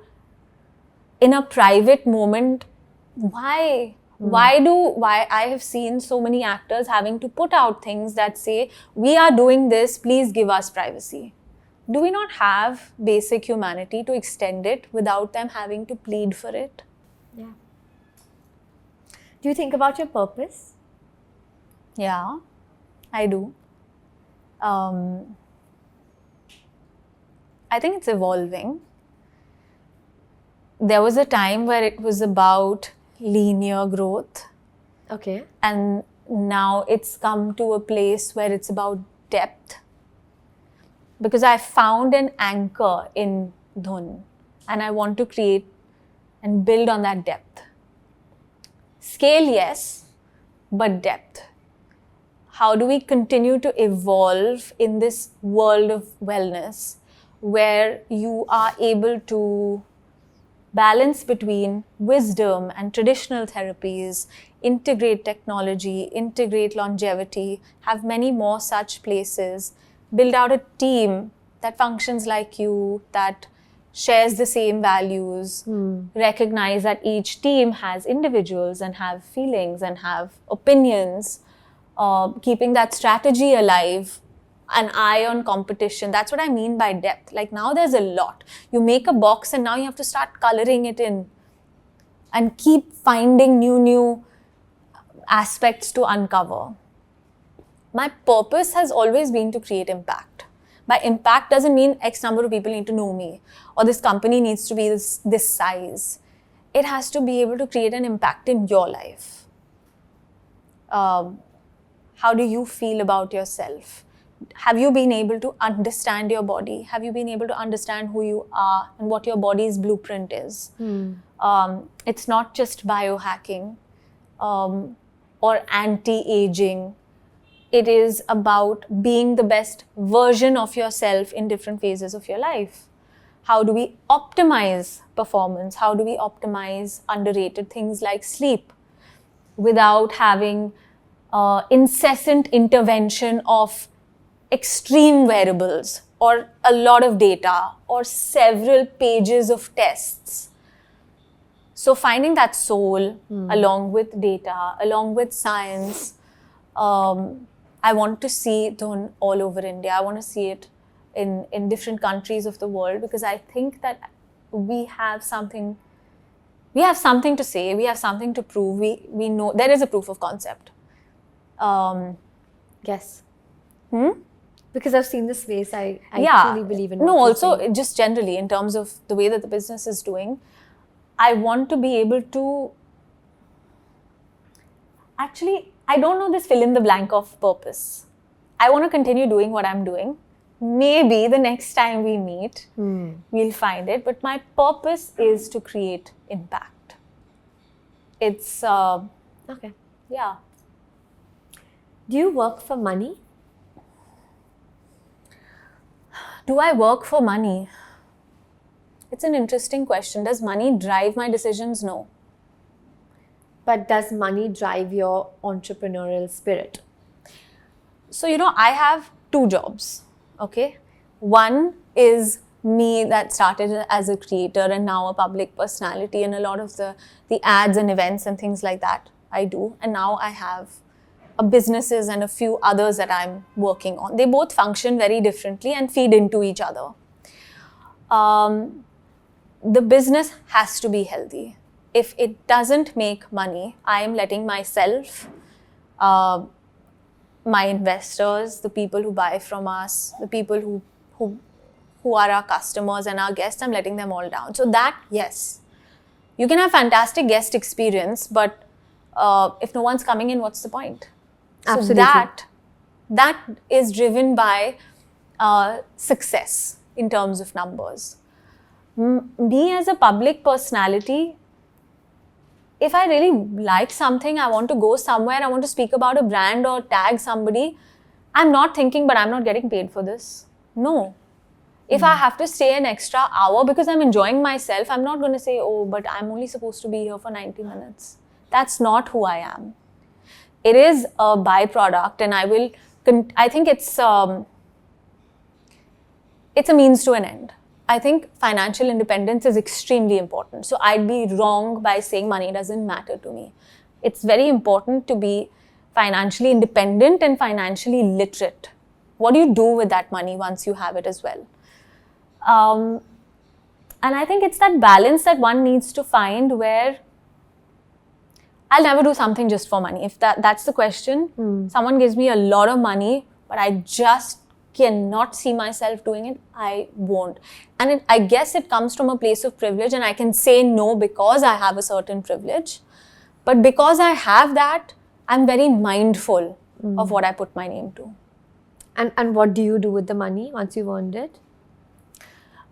in a private moment, why I have seen so many actors having to put out things that say, we are doing this, please give us privacy. Do we not have basic humanity to extend it without them having to plead for it? Yeah. Do you think about your purpose? Yeah, I do. I think it's evolving. There was a time where it was about linear growth. Okay. And now it's come to a place where it's about depth. Because I found an anchor in Dhun and I want to create and build on that depth. Scale, yes, but depth. how do we continue to evolve in this world of wellness where you are able to balance between wisdom and traditional therapies, integrate technology, integrate longevity, have many more such places, build out a team that functions like you, that shares the same values, recognize that each team has individuals and have feelings and have opinions, keeping that strategy alive, an eye on competition. That's what I mean by depth. Like now there's a lot. You make a box and now you have to start coloring it in and keep finding new aspects to uncover. My purpose has always been to create impact. By impact doesn't mean X number of people need to know me or this company needs to be this size. It has to be able to create an impact in your life. How do you feel about yourself? Have you been able to understand your body? Have you been able to understand who you are and what your body's blueprint is? It's not just biohacking or anti-aging. It is about being the best version of yourself in different phases of your life. How do we optimize performance? How do we optimize underrated things like sleep without having incessant intervention of extreme variables or a lot of data or several pages of tests? So finding that soul along with data, along with science, I want to see Dhun all over India. I want to see it in different countries of the world because I think that we have something to say, we have something to prove, we know there is a proof of concept. Yes. Because I've seen the space, I truly believe in what No, you're also saying. just generally in terms of the way that the business is doing, I want to be able to actually, I don't know this fill in the blank of purpose. I want to continue doing what I'm doing. Maybe the next time we meet, we'll find it. But my purpose is to create impact. It's, Okay. yeah. Do you work for money? Do I work for money? It's an interesting question. Does money drive my decisions? No. But does money drive your entrepreneurial spirit? So, I have 2 jobs, okay? One is me that started as a creator and now a public personality, and a lot of the ads and events and things like that I do. And now I have businesses and a few others that I'm working on. They both function very differently and feed into each other. The business has to be healthy. If it doesn't make money, I am letting myself, my investors, the people who buy from us, the people who are our customers and our guests, I'm letting them all down. So that, yes, you can have fantastic guest experience, but if no one's coming in, what's the point? Absolutely. So that is driven by success in terms of numbers. Me as a public personality, if I really like something, I want to go somewhere, I want to speak about a brand or tag somebody, I'm not thinking, but I'm not getting paid for this. No. If I have to stay an extra hour because I'm enjoying myself, I'm not going to say, oh, but I'm only supposed to be here for 90 minutes. That's not who I am. It is a byproduct, and I think it's a means to an end. I think financial independence is extremely important. So I'd be wrong by saying money doesn't matter to me. It's very important to be financially independent and financially literate. What do you do with that money once you have it as well? And I think it's that balance that one needs to find where I'll never do something just for money. If that's the question, someone gives me a lot of money, but I just cannot see myself doing it, I won't. And I guess it comes from a place of privilege, and I can say no because I have a certain privilege. But because I have that, I'm very mindful of what I put my name to. And what do you do with the money once you've earned it?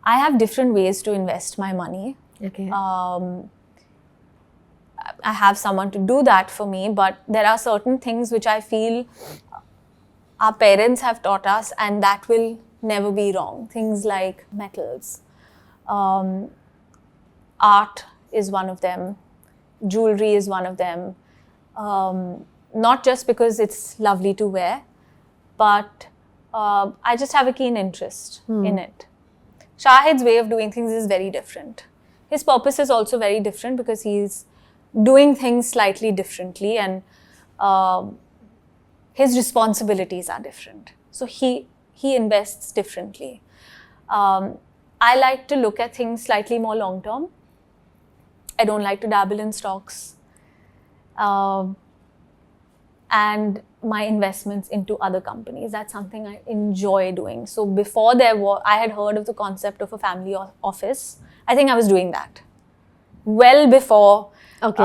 I have different ways to invest my money. Okay. I have someone to do that for me, but there are certain things which I feel our parents have taught us, and that will never be wrong. Things like metals, art is one of them, jewelry is one of them. Not just because it's lovely to wear, but I just have a keen interest in it. Shahid's way of doing things is very different. His purpose is also very different because he's doing things slightly differently, and his responsibilities are different. So he invests differently. I like to look at things slightly more long term. I don't like to dabble in stocks. And my investments into other companies. That's something I enjoy doing. So before I had heard of the concept of a family office. I think I was doing that well before. Okay.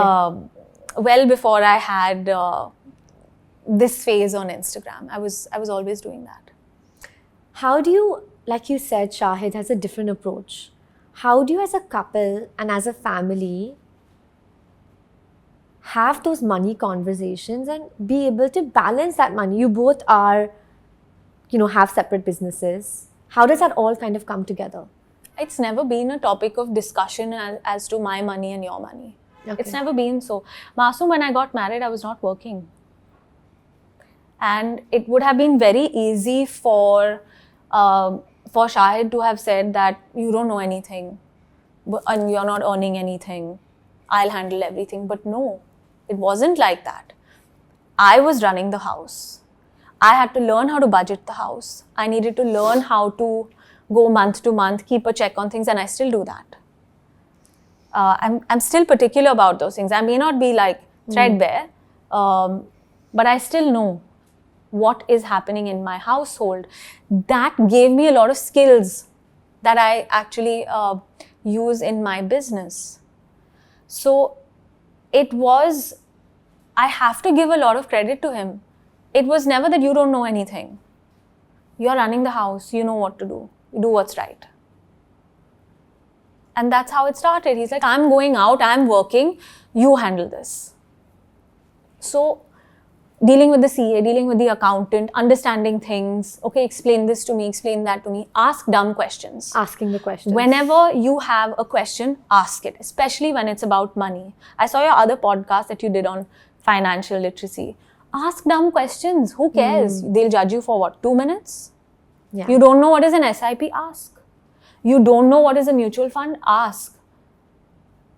Well before I had this phase on Instagram. I was always doing that. How do you, like you said, Shahid has a different approach. How do you as a couple and as a family have those money conversations and be able to balance that money? You both are, have separate businesses. How does that all kind of come together? It's never been a topic of discussion as to my money and your money. Okay. It's never been so. Masoom, when I got married, I was not working. And it would have been very easy for Shahid to have said that you don't know anything and you're not earning anything. I'll handle everything. But no, it wasn't like that. I was running the house. I had to learn how to budget the house. I needed to learn how to go month to month, keep a check on things, and I still do that. I'm still particular about those things. I may not be like threadbare, but I still know what is happening in my household. That gave me a lot of skills that I actually use in my business. So I have to give a lot of credit to him. It was never that you don't know anything. You're running the house, you know what to do. You do what's right. And that's how it started. He's like, I'm going out, I'm working, you handle this. So dealing with the CA, dealing with the accountant, understanding things. Okay, explain this to me, explain that to me. Ask dumb questions. Asking the questions. Whenever you have a question, ask it, especially when it's about money. I saw your other podcast that you did on financial literacy. Ask dumb questions. Who cares? They'll judge you for what? 2 minutes? Yeah. You don't know what is an SIP? Ask. You don't know what is a mutual fund? Ask.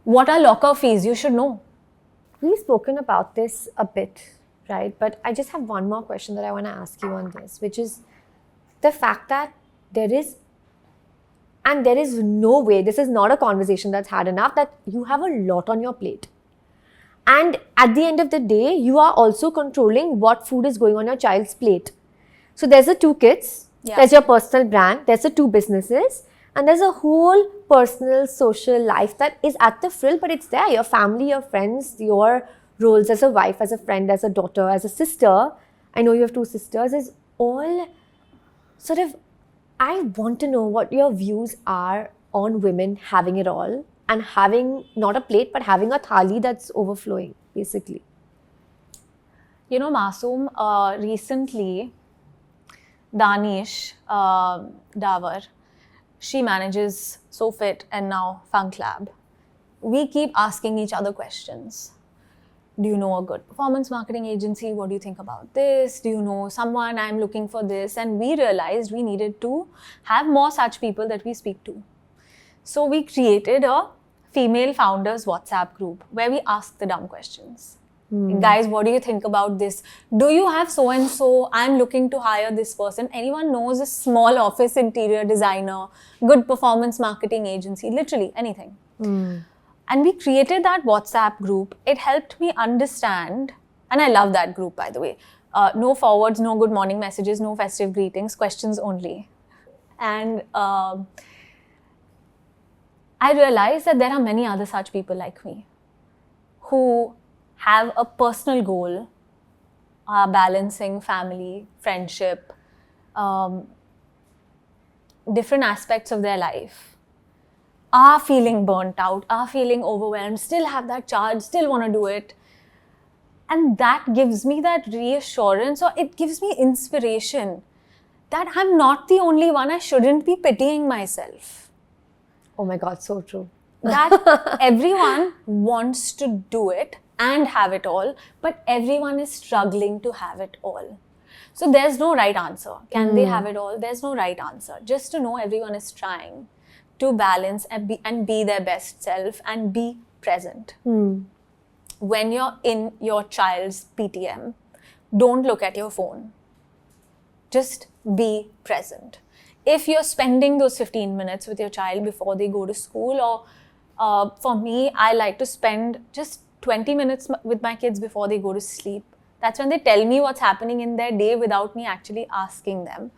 What are locker fees? You should know. We've spoken about this a bit, right? But I just have one more question that I want to ask you on this, which is the fact that there is no way, this is not a conversation that's had enough, that you have a lot on your plate. And at the end of the day, you are also controlling what food is going on your child's plate. So there's the 2 kids, there's your personal brand, there's the 2 businesses, and there's a whole personal, social life that is at the frill, but it's there. Your family, your friends, your roles as a wife, as a friend, as a daughter, as a sister. I know you have 2 sisters. Is all sort of, I want to know what your views are on women having it all and having not a plate, but having a thali that's overflowing, basically. You know, Masoom, recently, Danish Davar, she manages SoFit and now Funk Lab. We keep asking each other questions. Do you know a good performance marketing agency? What do you think about this? Do you know someone? I'm looking for this. And we realized we needed to have more such people that we speak to. So we created a female founders WhatsApp group where we ask the dumb questions. Guys, what do you think about this? Do you have so-and-so? I'm looking to hire this person. Anyone knows a small office interior designer, good performance marketing agency, literally anything. And we created that WhatsApp group. It helped me understand, and I love that group, by the way. No forwards, no good morning messages, no festive greetings, questions only. And I realized that there are many other such people like me who have a personal goal, balancing family, friendship, different aspects of their life, are feeling burnt out, are feeling overwhelmed, still have that charge, still want to do it. And that gives me that reassurance, or it gives me inspiration that I'm not the only one. I shouldn't be pitying myself. Oh my God, so true. That everyone wants to do it and have it all, but everyone is struggling to have it all. So there's no right answer. Can they have it all? There's no right answer. Just to know everyone is trying to balance and be their best self and be present. When you're in your child's PTM, don't look at your phone. Just be present. If you're spending those 15 minutes with your child before they go to school, or for me, I like to spend just 20 minutes with my kids before they go to sleep. That's when they tell me what's happening in their day without me actually asking them.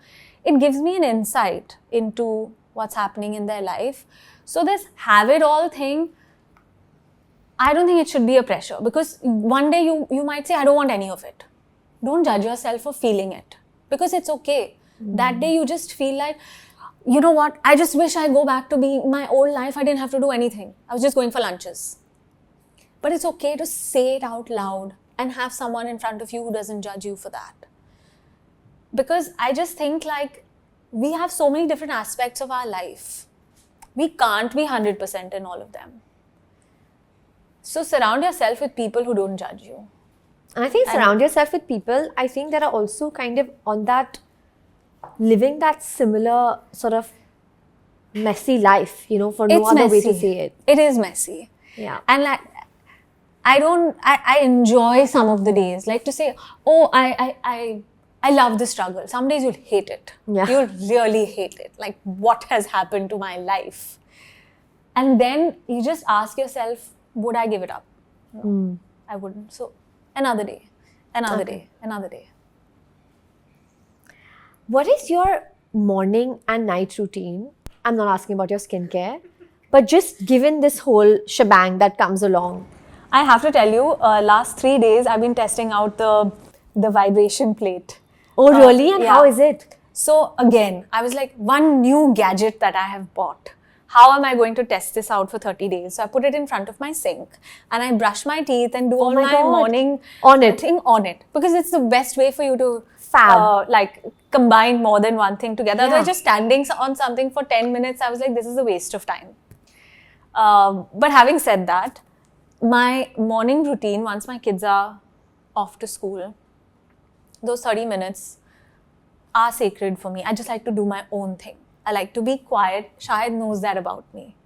It gives me an insight into what's happening in their life. So this have it all thing, I don't think it should be a pressure, because one day you might say, I don't want any of it. Don't judge yourself for feeling it, because it's okay. That day you just feel like, you know what, I just wish I go back to being my old life. I didn't have to do anything. I was just going for lunches. But it's okay to say it out loud and have someone in front of you who doesn't judge you for that. Because I just think like we have so many different aspects of our life. We can't be 100% in all of them. So surround yourself with people who don't judge you. And I think surround yourself with people, I think that are also kind of on that, living that similar sort of messy life, you know, for no other way to say it. It is messy. Yeah. And like, I enjoy some of the days, like to say, oh, I love the struggle. Some days you'll hate it. Yeah. You'll really hate it. Like, what has happened to my life? And then you just ask yourself, would I give it up? No, I wouldn't. So another day, another day, another day. What is your morning and night routine? I'm not asking about your skincare, but just given this whole shebang that comes along. I have to tell you, last 3 days I've been testing out the vibration plate. Oh, really? And yeah. how is it? So again, I was like, one new gadget that I have bought. How am I going to test this out for 30 days? So I put it in front of my sink and I brush my teeth and do all my morning thing on it. Because it's the best way for you to like combine more than one thing together. Otherwise, just standing on something for 10 minutes, I was like, this is a waste of time. But having said that, my morning routine, once my kids are off to school, those 30 minutes are sacred for me. I just like to do my own thing. I like to be quiet. Shahid knows that about me.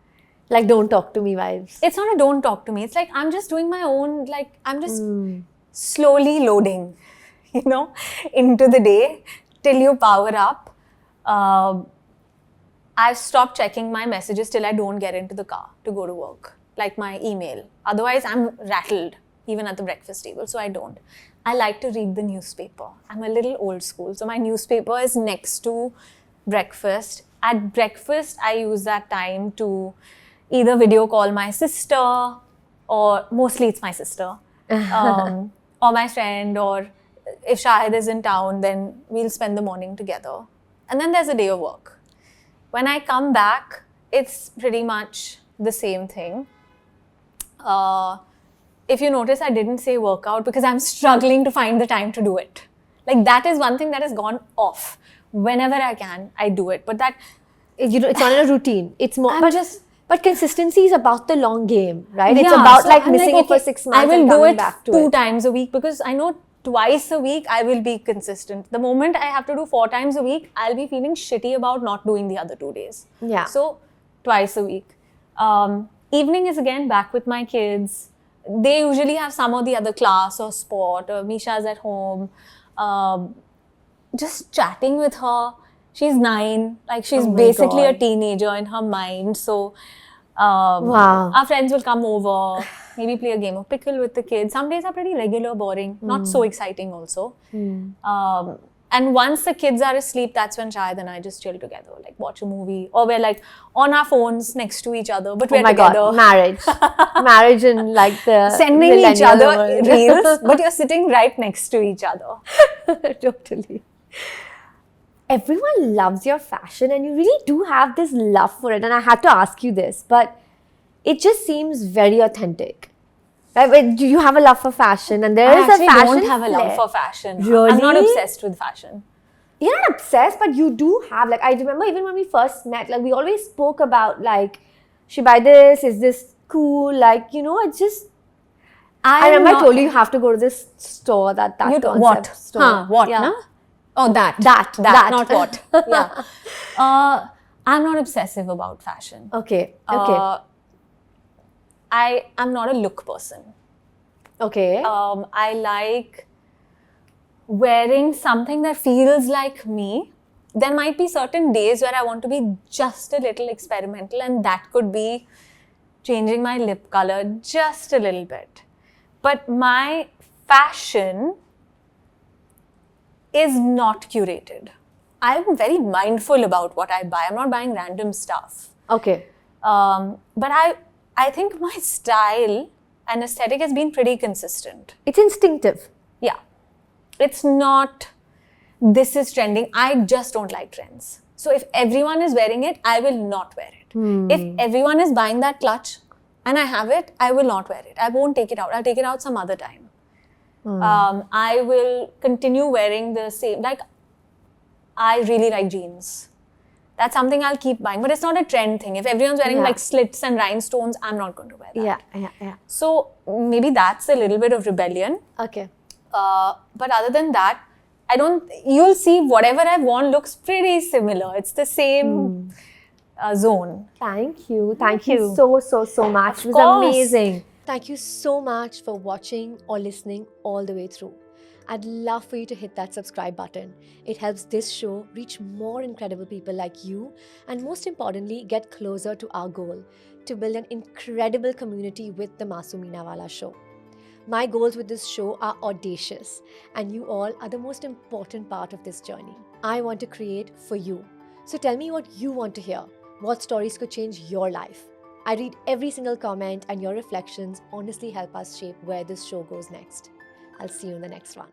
Like, don't talk to me vibes. It's not a don't talk to me. It's like, I'm just doing my own, like, I'm just slowly loading, you know, into the day till you power up. I've stopped checking my messages till I don't get into the car to go to work, like my email. Otherwise, I'm rattled, even at the breakfast table, so I don't. I like to read the newspaper. I'm a little old school, so my newspaper is next to breakfast. At breakfast, I use that time to either video call my sister, or mostly it's my sister, or my friend, or if Shahid is in town, then we'll spend the morning together. And then there's a day of work. When I come back, it's pretty much the same thing. If you notice, I didn't say workout because I'm struggling to find the time to do it. Like, that is one thing that has gone off. Whenever I can, I do it. But that, you know, it's not a routine. It's more. But consistency is about the long game, right? Yeah, it's about so like I'm missing it for 6 months. I will and do coming it back to 2 times a week because I know twice a week I will be consistent. The moment I have to do 4 times a week, I'll be feeling shitty about not doing the other 2 days. Yeah. So twice a week. Evening is again back with my kids. They usually have some or the other class or sport, or Misha's at home. Just chatting with her. She's 9, like she's basically a teenager in her mind. So our friends will come over, maybe play a game of pickle with the kids. Some days are pretty regular, boring, not so exciting also. And once the kids are asleep, that's when Shahid and I just chill together, like watch a movie, or we're like on our phones next to each other, but we're together. God, marriage and like the sending each other reels, but you're sitting right next to each other. Totally. Everyone loves your fashion and you really do have this love for it. And I had to ask you this, but it just seems very authentic. Right, but you have a love for fashion, and there I is a actually fashion don't have a love flair. for fashion. Really? I'm not obsessed with fashion. You're not obsessed, but you do have, like, I remember even when we first met, like, we always spoke about, like, should I buy this? Is this cool? Like, you know, it's just, I remember I told you have to go to this store, that concept what? store. Huh, what? Yeah. Na? Oh, that, not what. Yeah. I'm not obsessive about fashion. Okay. I'm not a look person. Okay. I like wearing something that feels like me. There might be certain days where I want to be just a little experimental, and that could be changing my lip color just a little bit. But my fashion is not curated. I'm very mindful about what I buy. I'm not buying random stuff. Okay. But I think my style and aesthetic has been pretty consistent. It's instinctive. Yeah. It's not, this is trending. I just don't like trends. So if everyone is wearing it, I will not wear it. If everyone is buying that clutch and I have it, I will not wear it. I won't take it out. I'll take it out some other time. I will continue wearing the same, like, I really like jeans. That's something I'll keep buying, but it's not a trend thing. If everyone's wearing like slits and rhinestones, I'm not going to wear that. Yeah. So maybe that's a little bit of rebellion. Okay. But other than that, you'll see whatever I've worn looks pretty similar. It's the same zone. Thank you. Thank you so much. It was amazing. Thank you so much for watching or listening all the way through. I'd love for you to hit that subscribe button. It helps this show reach more incredible people like you, and most importantly, get closer to our goal, to build an incredible community with the Masoom Minawala show. My goals with this show are audacious, and you all are the most important part of this journey. I want to create for you. So tell me what you want to hear. What stories could change your life? I read every single comment, and your reflections honestly help us shape where this show goes next. I'll see you in the next one.